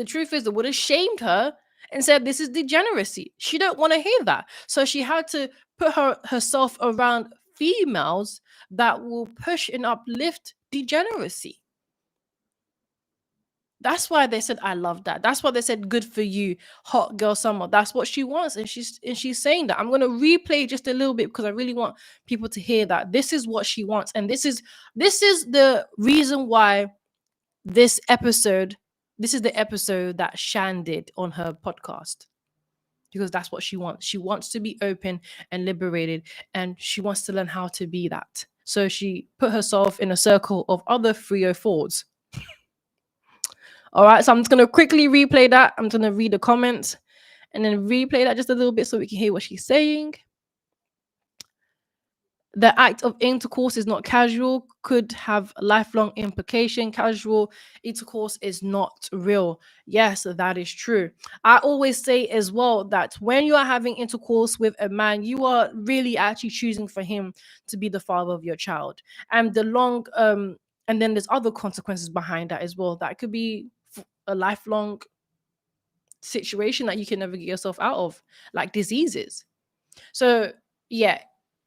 truth is, they would have shamed her and said, this is degeneracy. She don't want to hear that. So she had to put herself around females that will push and uplift degeneracy. That's why they said, I love that. That's why they said, good for you, hot girl summer. That's what she wants. And she's saying that. I'm going to replay just a little bit because I really want people to hear that. This is what she wants. And this is the reason why this is the episode that Shan did on her podcast. Because that's what she wants. She wants to be open and liberated. And she wants to learn how to be that. So she put herself in a circle of other 304s. All right, so I'm just going to quickly replay that. I'm going to read the comments and then replay that just a little bit so we can hear what she's saying. The act of intercourse is not casual, could have lifelong implication. Casual intercourse is not real. Yes, that is true. I always say as well that when you are having intercourse with a man, you are really actually choosing for him to be the father of your child. And and then there's other consequences behind that as well. That could be a lifelong situation that you can never get yourself out of, like diseases. So yeah,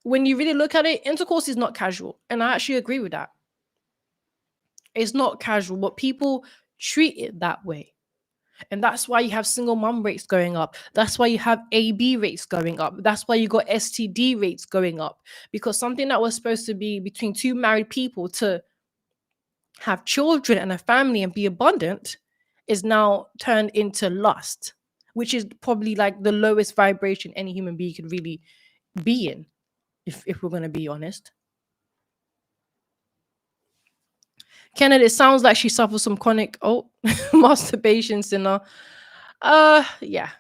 when you really look at it, intercourse is not casual, and I actually agree with that. It's not casual, but people treat it that way. And that's why you have single mom rates going up. That's why you have AB rates going up. That's why you got STD rates going up, because something that was supposed to be between two married people to have children and a family and be abundant is now turned into lust, which is probably like the lowest vibration any human being could really be in, if we're going to be honest. Kenneth, it sounds like she suffers from chronic masturbation sinner. Yeah.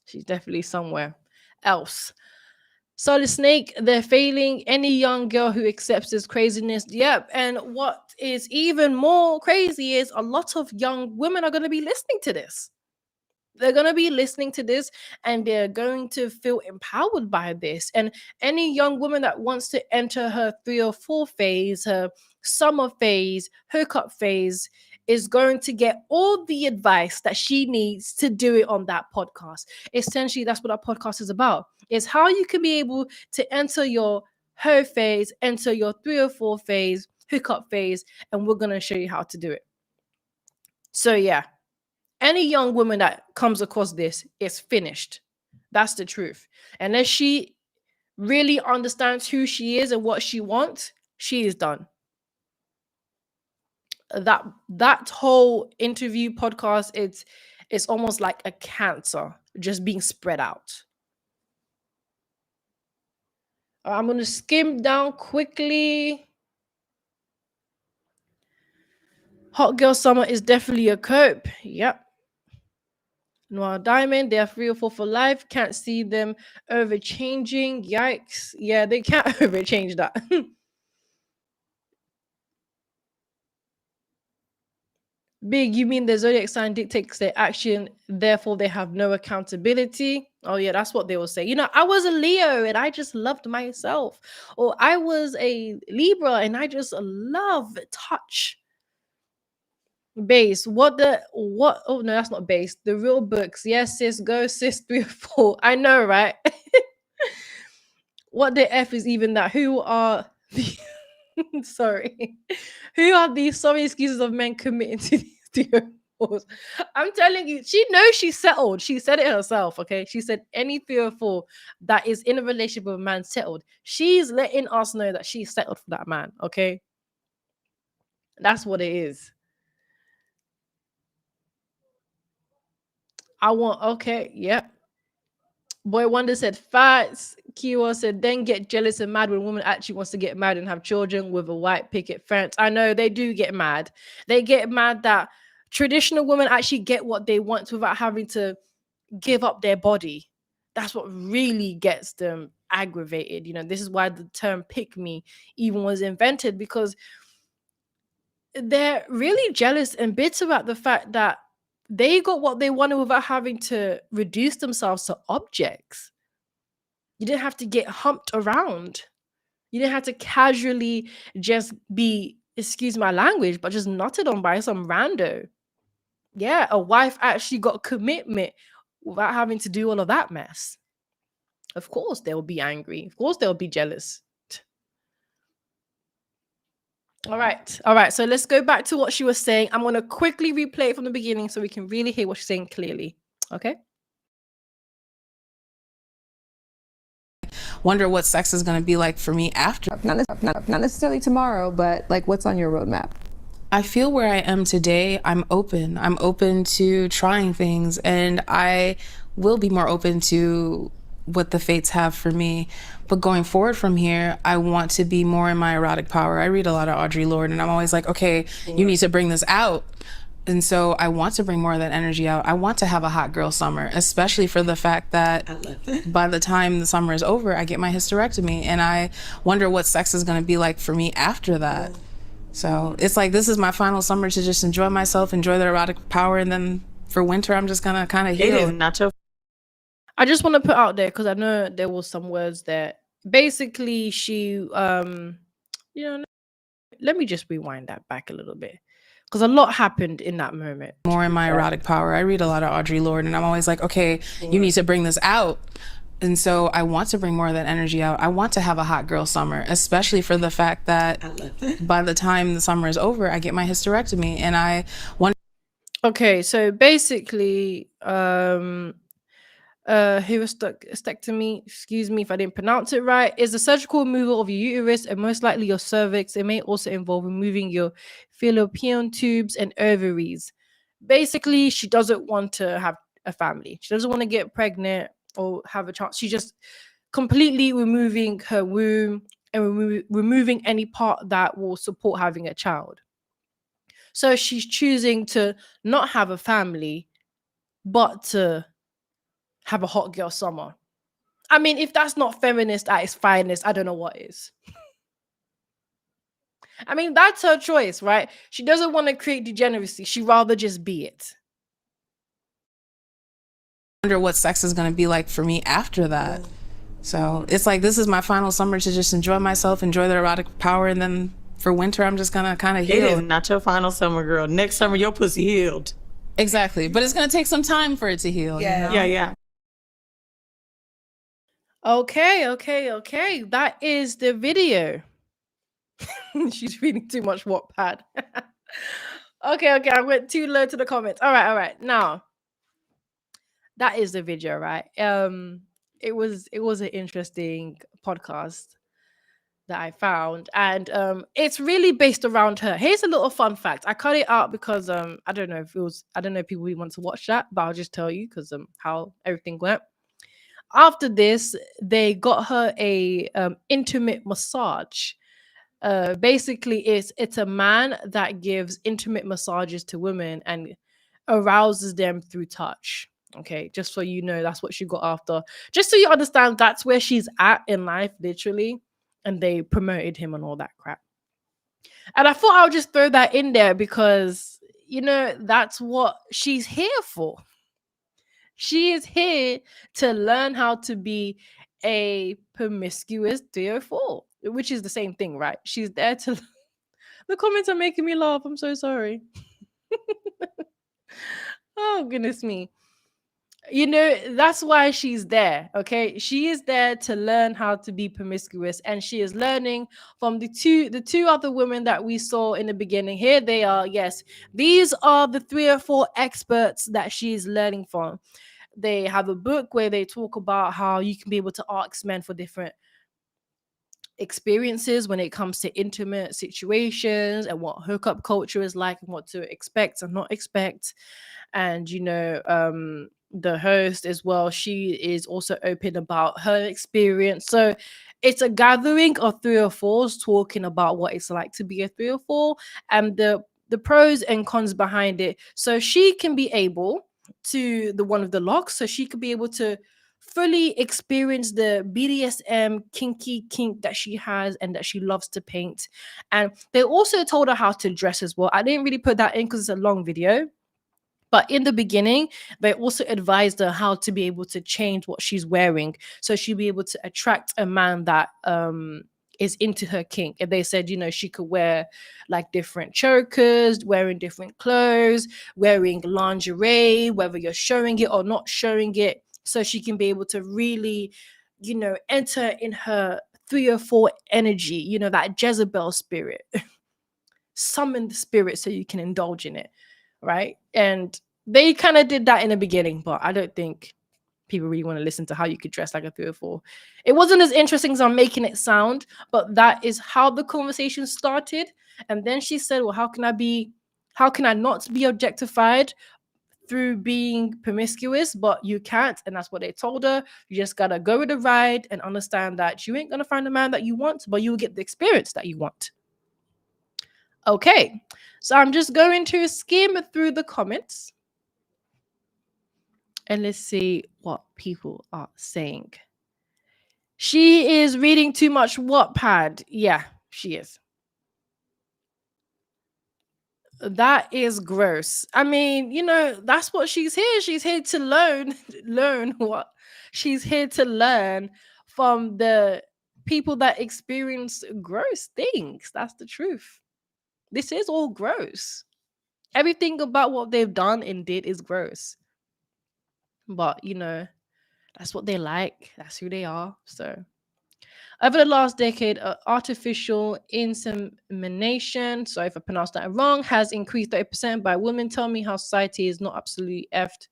She's definitely somewhere else. Solid Snake, they're failing any young girl who accepts this craziness. Yep. And what is even more crazy is a lot of young women are going to be listening to this. They're going to be listening to this and they're going to feel empowered by this. And any young woman that wants to enter her 3 or 4 phase, her summer phase, hookup phase, is going to get all the advice that she needs to do it on that podcast. Essentially, that's what our podcast is about, is how you can be able to enter your her phase, enter your 3 or 4 phase, hookup phase, and we're going to show you how to do it. So yeah, any young woman that comes across this is finished. That's the truth. Unless she really understands who she is and what she wants, she is done. That whole interview podcast, it's almost like a cancer just being spread out. I'm going to skim down quickly. Hot girl summer is definitely a cope. Yep. Noir Diamond, they are 3 or 4 for life. Can't see them over changing. Yikes. Yeah, they can't over change that. Big, you mean the zodiac sign dictates their action, therefore they have no accountability? Oh yeah, that's what they will say. You know, I was a Leo and I just loved myself. Or I was a Libra and I just love touch. Base. Oh no, that's not base. The real books. Yes, sis, go sis 3 or 4. I know, right? What the F is even that? Who are the sorry. Who are these sorry excuses of men committing to these divorce? I'm telling you, she knows she's settled. She said it herself, okay? She said any 3 or 4 that is in a relationship with a man settled. She's letting us know that she's settled for that man, okay? That's what it is. Okay, yeah. Boy Wonder said facts. Kiwa said then get jealous and mad when a woman actually wants to get married and have children with a white picket fence. I know they do get mad. They get mad that traditional women actually get what they want without having to give up their body. That's what really gets them aggravated. This is why the term pick me even was invented, because they're really jealous and bitter about the fact that they got what they wanted without having to reduce themselves to objects. You didn't have to get humped around. You didn't have to casually just be, excuse my language, but just knotted on by some rando. Yeah, a wife actually got commitment without having to do all of that mess. Of course they'll be angry. Of course they'll be jealous. All right. So let's go back to what she was saying. I'm going to quickly replay it from the beginning so we can really hear what she's saying clearly. Okay. Wonder what sex is going to be like for me after. Not necessarily tomorrow, but like, what's on your roadmap? I feel where I am today, I'm open. I'm open to trying things, and I will be more open to what the fates have for me. But going forward from here, I want to be more in my erotic power. I read a lot of Audre Lorde, and I'm always like, okay, you need to bring this out. And so I want to bring more of that energy out. I want to have a hot girl summer, especially for the fact that by the time the summer is over, I get my hysterectomy, and I wonder what sex is going to be like for me after that. So it's like, this is my final summer to just enjoy myself, enjoy the erotic power, and then for winter, I'm just gonna kind of heal. It is not your. I just want to put out there, because I know there was some words that basically she, let me just rewind that back a little bit, because a lot happened in that moment. More in my erotic power. I read a lot of Audre Lorde, and I'm always like, okay, you need to bring this out. And so I want to bring more of that energy out. I want to have a hot girl summer, especially for the fact that by the time the summer is over, I get my hysterectomy, and I want. Okay, so basically, hysterectomy, excuse me if I didn't pronounce it right, is the surgical removal of your uterus and most likely your cervix. It may also involve removing your fallopian tubes and ovaries. Basically, she doesn't want to have a family. She doesn't want to get pregnant or have a chance. She's just completely removing her womb and removing any part that will support having a child. So she's choosing to not have a family, but to have a hot girl summer. I mean, if that's not feminist at its finest, I don't know what is. I mean, that's her choice, right? She doesn't want to create degeneracy. She'd rather just be it. Wonder what sex is going to be like for me after that. So it's like, this is my final summer to just enjoy myself, enjoy the erotic power, and then for winter, I'm just going to kind of heal. It is not your final summer, girl. Next summer, your pussy healed. Exactly. But it's going to take some time for it to heal. Yeah. You know? Yeah. Okay. That is the video. She's reading too much Wattpad. Okay. I went too low to the comments. All right. Now, that is the video, right? It was an interesting podcast that I found, and it's really based around her. Here's a little fun fact. I cut it out because I don't know if people really want to watch that, but I'll just tell you because how everything went. After this, they got her a intimate massage. Basically, it's a man that gives intimate massages to women and arouses them through touch. Okay, just so you know, that's what she got after. Just so you understand, that's where she's at in life, literally. And they promoted him and all that crap. And I thought I would just throw that in there because, that's what she's here for. She is here to learn how to be a promiscuous 304, which is the same thing, right? She's there to... The comments are making me laugh. I'm so sorry. Oh, goodness me. That's why she's there, okay? She is there to learn how to be promiscuous, and she is learning from the two other women that we saw in the beginning. Here they are. Yes, these are the 3 or 4 experts that she is learning from. They have a book where they talk about how you can be able to ask men for different experiences when it comes to intimate situations and what hookup culture is like and what to expect and not expect. And the host as well, she is also open about her experience. So it's a gathering of 3 or 4s talking about what it's like to be a 3 or 4 and the pros and cons behind it. So she can be able to one of the locks, so she could be able to fully experience the BDSM kinky kink that she has and that she loves to paint. And they also told her how to dress as well. I didn't really put that in because it's a long video. But in the beginning, they also advised her how to be able to change what she's wearing. So she'll be able to attract a man that is into her kink. And they said, she could wear like different chokers, wearing different clothes, wearing lingerie, whether you're showing it or not showing it. So she can be able to really, enter in her 3 or 4 energy, that Jezebel spirit. Summon the spirit so you can indulge in it. Right. And they kind of did that in the beginning, but I don't think people really want to listen to how you could dress like a 3 or 4. It wasn't as interesting as I'm making it sound, but that is how the conversation started. And then she said, well, how can I not be objectified through being promiscuous? But you can't. And that's what they told her. You just got to go with the ride and understand that you ain't going to find the man that you want, but you will get the experience that you want. Okay, so I'm just going to skim through the comments and let's see what people are saying. She is reading too much Wattpad. Yeah, she is. That is gross. I mean, that's what she's here. She's here to learn what she's here to learn from the people that experience gross things. That's the truth. This is all gross. Everything about what they've done and did is gross. But, that's what they like. That's who they are. So, over the last decade, artificial insemination, sorry if I pronounced that wrong, has increased 30% by women. Tell me how society is not absolutely effed.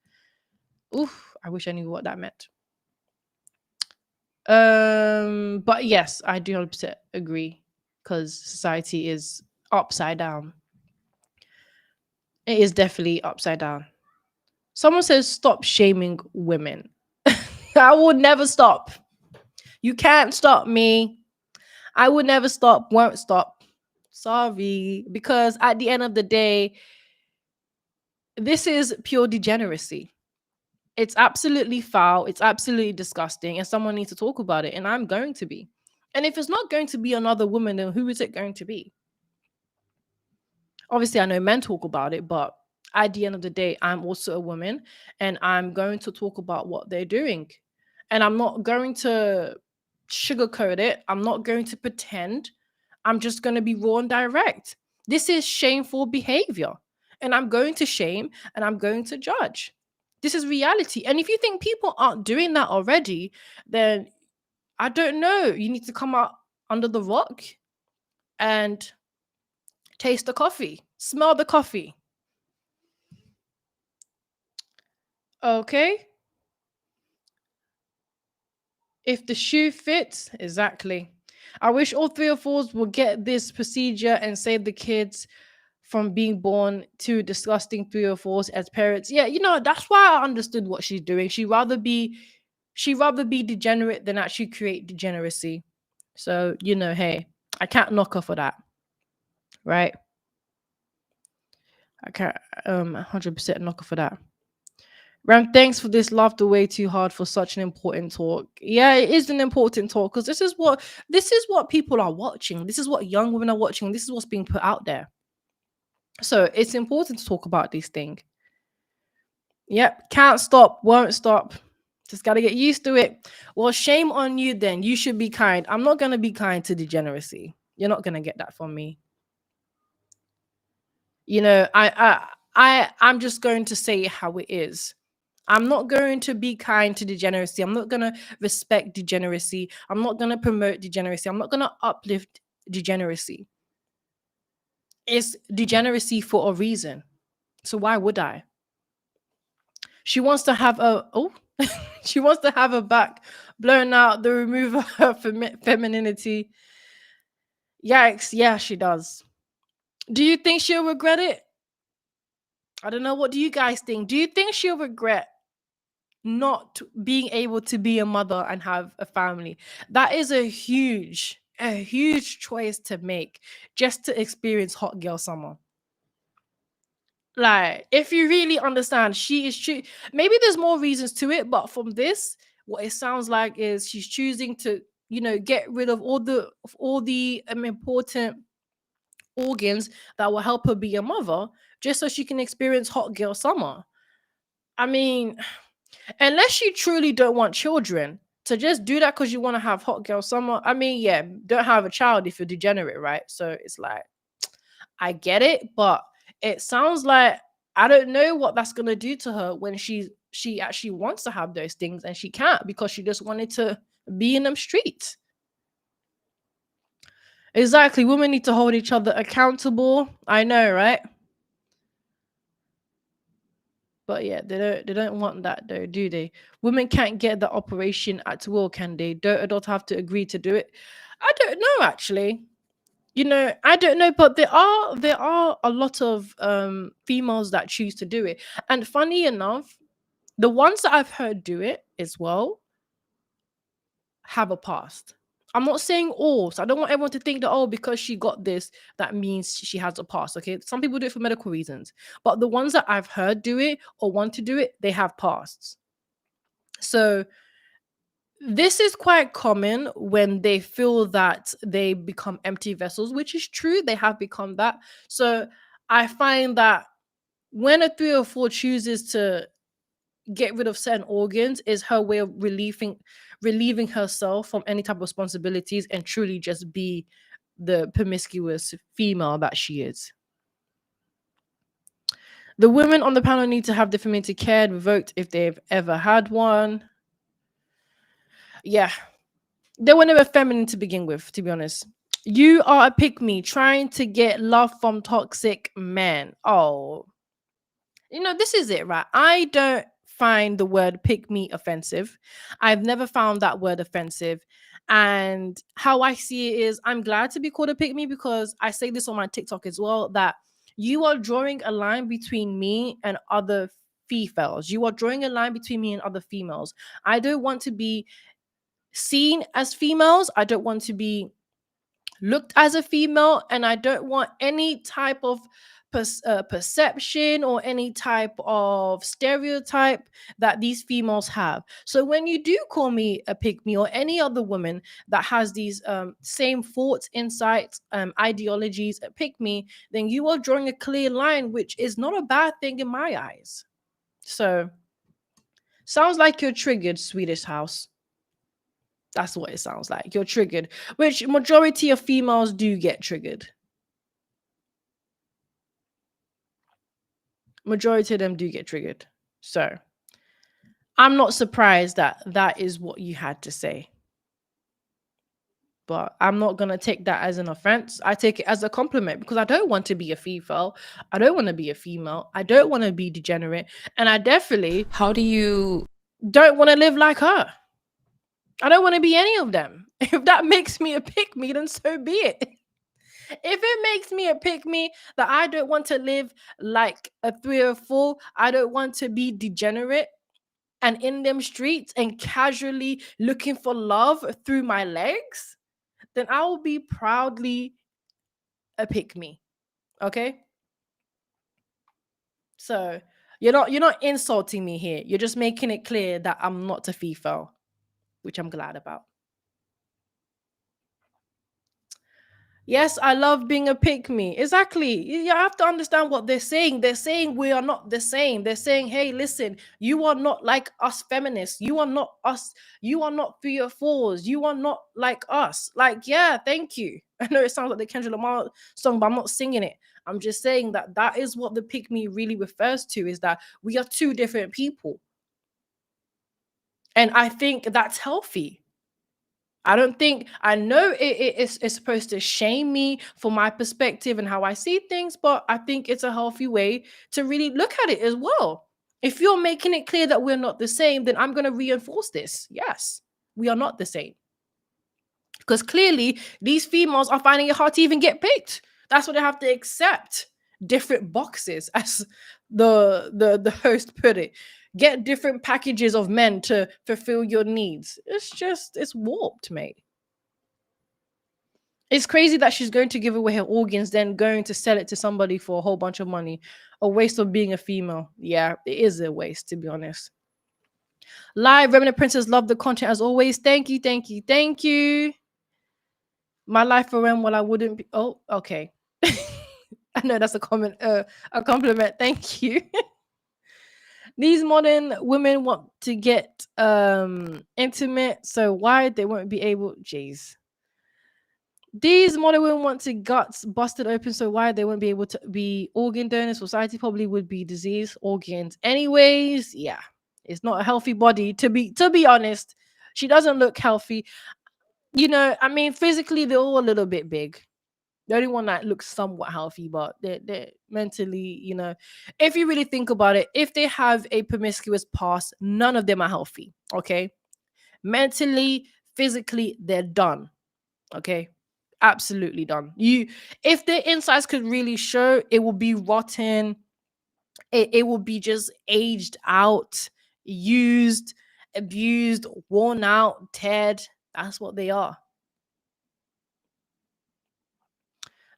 Oof, I wish I knew what that meant. But yes, I do 100% agree because society is upside down. It is definitely upside down. Someone says stop shaming women. I will never stop. You can't stop me. I will never stop, won't stop. Sorry. Because at the end of the day, this is pure degeneracy. It's absolutely foul. It's absolutely disgusting. And someone needs to talk about it. And I'm going to be. And if it's not going to be another woman, then who is it going to be? Obviously, I know men talk about it, but at the end of the day, I'm also a woman and I'm going to talk about what they're doing. And I'm not going to sugarcoat it. I'm not going to pretend. I'm just going to be raw and direct. This is shameful behavior. And I'm going to shame and I'm going to judge. This is reality. And if you think people aren't doing that already, then I don't know. You need to come out under the rock and taste the coffee. Smell the coffee. Okay. If the shoe fits, exactly. I wish all 3 or 4s would get this procedure and save the kids from being born to disgusting 3 or 4s as parents. Yeah, that's why I understood what she's doing. She'd rather be degenerate than actually create degeneracy. So, hey, I can't knock her for that. Right? I can't 100% knock her for that. Ram, thanks for this. Laughed way too hard for such an important talk. Yeah, it is an important talk because this is what people are watching. This is what young women are watching. This is what's being put out there. So it's important to talk about these things. Yep, can't stop, won't stop. Just got to get used to it. Well, shame on you then. You should be kind. I'm not going to be kind to degeneracy. You're not going to get that from me. I'm just going to say how it is. I'm not going to be kind to degeneracy. I'm not going to respect degeneracy. I'm not going to promote degeneracy. I'm not going to uplift degeneracy. It's degeneracy for a reason. So why would I? She wants to have she wants to have her back blown out, the removal of her femininity. Yikes. Yeah, she does. Do you think she'll regret it? I don't know. What do you guys think? Do you think she'll regret not being able to be a mother and have a family? That is a huge choice to make just to experience hot girl summer. Like, if you really understand, she is true. Maybe there's more reasons to it, but from this, what it sounds like is she's choosing to, get rid of all the important organs that will help her be a mother, just so she can experience hot girl summer. I mean, unless you truly don't want children, to just do that because you want to have hot girl summer. I mean, yeah, don't have a child if you're degenerate, right? So it's like, I get it, but it sounds like I don't know what that's gonna do to her when she actually wants to have those things and she can't because she just wanted to be in them streets. Exactly. Women need to hold each other accountable. I know, right? But yeah, they don't want that though, do they? Women can't get the operation at will, can they? Don't adults have to agree to do it? I don't know actually. I don't know, but there are a lot of females that choose to do it. And funny enough, the ones that I've heard do it as well have a past. I'm not saying all, so I don't want everyone to think that, oh, because she got this, that means she has a past. Okay. Some people do it for medical reasons, but the ones that I've heard do it or want to do it, they have pasts. So this is quite common when they feel that they become empty vessels, which is true. They have become that. So I find that when a 3 or 4 chooses to get rid of certain organs, is her way of relieving herself from any type of responsibilities and truly just be the promiscuous female that she is. The women on the panel need to have the femininity cared revoked if they've ever had one. Yeah, they were never feminine to begin with, to be honest. You are a pick me trying to get love from toxic men. Oh, this is it, right? I don't find the word pick me offensive. I've never found that word offensive. And how I see it is I'm glad to be called a pick me because I say this on my TikTok as well, that you are drawing a line between me and other females. You are drawing a line between me and other females. I don't want to be seen as females. I don't want to be looked as a female, and I don't want any type of perception or any type of stereotype that these females have. So when you do call me a pick me or any other woman that has these same thoughts, insights, ideologies, a pick me, then you are drawing a clear line, which is not a bad thing in my eyes. So sounds like you're triggered, Swedish House. That's what it sounds like. You're triggered, which majority of females do get triggered. Majority of them do get triggered. So I'm not surprised that that is what you had to say. But I'm not going to take that as an offense. I take it as a compliment because I don't want to be a female. I don't want to be a female. I don't want to be degenerate. And I definitely How do you don't want to live like her. I don't want to be any of them. If that makes me a pick me, then so be it. If it makes me a pick me that I don't want to live like a 3 or 4, I don't want to be degenerate and in them streets and casually looking for love through my legs, then I will be proudly a pick me. Okay? So you're not insulting me here. You're just making it clear that I'm not a female, which I'm glad about. Yes, I love being a pick me. Exactly. You have to understand what they're saying. They're saying we are not the same. They're saying, hey, listen, you are not like us feminists. You are not us. You are not 3 or 4s. You are not like us. Like, yeah, thank you. I know it sounds like the Kendrick Lamar song, but I'm not singing it. I'm just saying that that is what the pick me really refers to, is that we are 2 different people. And I think that's healthy. I know it's supposed to shame me for my perspective and how I see things, but I think it's a healthy way to really look at it as well. If you're making it clear that we're not the same, then I'm going to reinforce this. Yes, we are not the same. Because clearly these females are finding it hard to even get picked. That's what they have to accept. Different boxes, as the host put it. Get different packages of men to fulfill your needs. It's warped, mate. It's crazy that she's going to give away her organs, then going to sell it to somebody for a whole bunch of money. A waste of being a female. Yeah, it is a waste, to be honest. Live Remnant Princess, love the content as always. Thank you, thank you, thank you. My life for Rem, well, I wouldn't be. Oh, okay. I know that's a comment, a compliment. Thank you. These modern women want to get intimate, so why they won't be able? Jeez. These modern women want to guts busted open, so why they won't be able to be organ donors? Society probably would be diseased organs, anyways. Yeah, it's not a healthy body to be honest. She doesn't look healthy. I mean, physically they're all a little bit big. The only one that looks somewhat healthy, but they're mentally, if you really think about it, if they have a promiscuous past, none of them are healthy. Okay, mentally, physically, they're done. Okay, absolutely done. If their insides could really show, it will be rotten. It will be just aged out, used, abused, worn out, dead. That's what they are.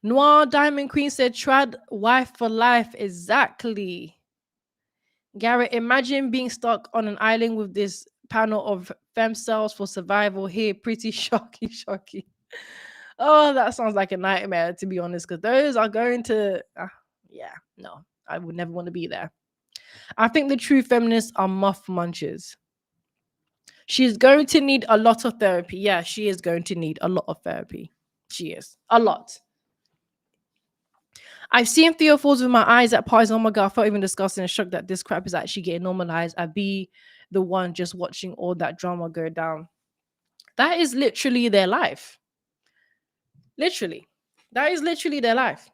Noir Diamond Queen said, "Trad wife for life." Exactly. Garrett, imagine being stuck on an island with this panel of fem cells for survival here. Pretty shocky. Oh, that sounds like a nightmare, to be honest, because those are going to, no, I would never want to be there. I think the true feminists are muff munchers. She's going to need a lot of therapy. Yeah, she is going to need a lot of therapy. She is. A lot. I've seen 3 or 4s with my eyes at parties. Oh my God, I felt even disgusted and shocked that this crap is actually getting normalized. I'd be the one just watching all that drama go down. That is literally their life. Literally. That is literally their life.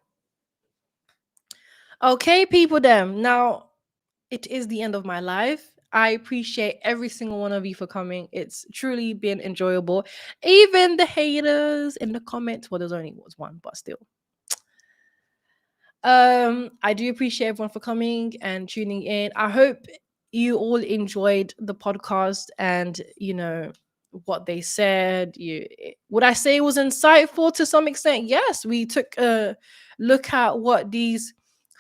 Okay, people, them. Now, it is the end of my life. I appreciate every single one of you for coming. It's truly been enjoyable. Even the haters in the comments. Well, there's only one, but still. I do appreciate everyone for coming and tuning in. I hope you all enjoyed the podcast and what they said. Would I say it was insightful to some extent? Yes, we took a look at what these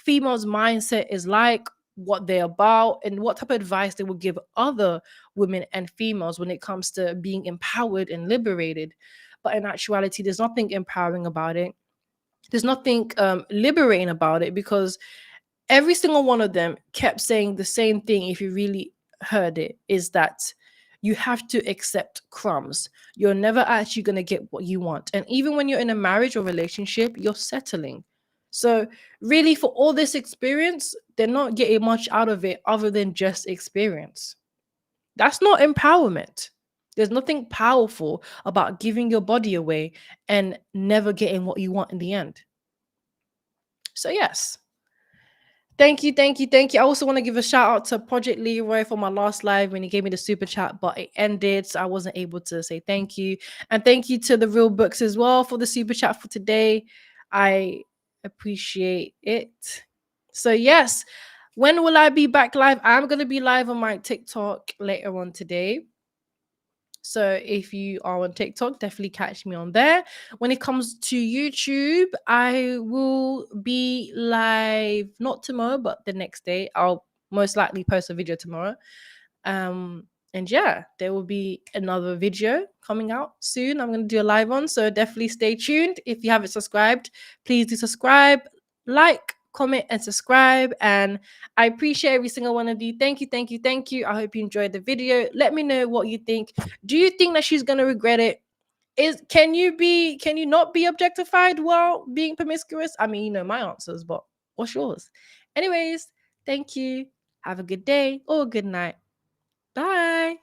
females' mindset is like, what they're about, and what type of advice they would give other women and females when it comes to being empowered and liberated. But in actuality, there's nothing empowering about it. There's nothing liberating about it, because every single one of them kept saying the same thing. If you really heard it, is that you have to accept crumbs. You're never actually going to get what you want. And even when you're in a marriage or relationship, you're settling. So really, for all this experience, they're not getting much out of it other than just experience. That's not empowerment. There's nothing powerful about giving your body away and never getting what you want in the end. So yes. Thank you. I also want to give a shout out to Project Leroy for my last live when he gave me the super chat, but it ended, so I wasn't able to say thank you. And thank you to the Real Books as well for the super chat for today. I appreciate it. So yes, when will I be back live? I'm going to be live on my TikTok later on today. So if you are on TikTok, definitely catch me on there. When it comes to YouTube, I will be live not tomorrow, but the next day. I'll most likely post a video tomorrow. And yeah, there will be another video coming out soon. I'm going to do a live on, so definitely stay tuned. If you haven't subscribed, please do subscribe, like, comment, and subscribe. And I appreciate every single one of you. Thank you. I hope you enjoyed the video. Let me know what you think. Do you think that she's going to regret it? Can you not be objectified while being promiscuous? I mean, you know my answers, but what's yours? Anyways, thank you. Have a good day or a good night. Bye.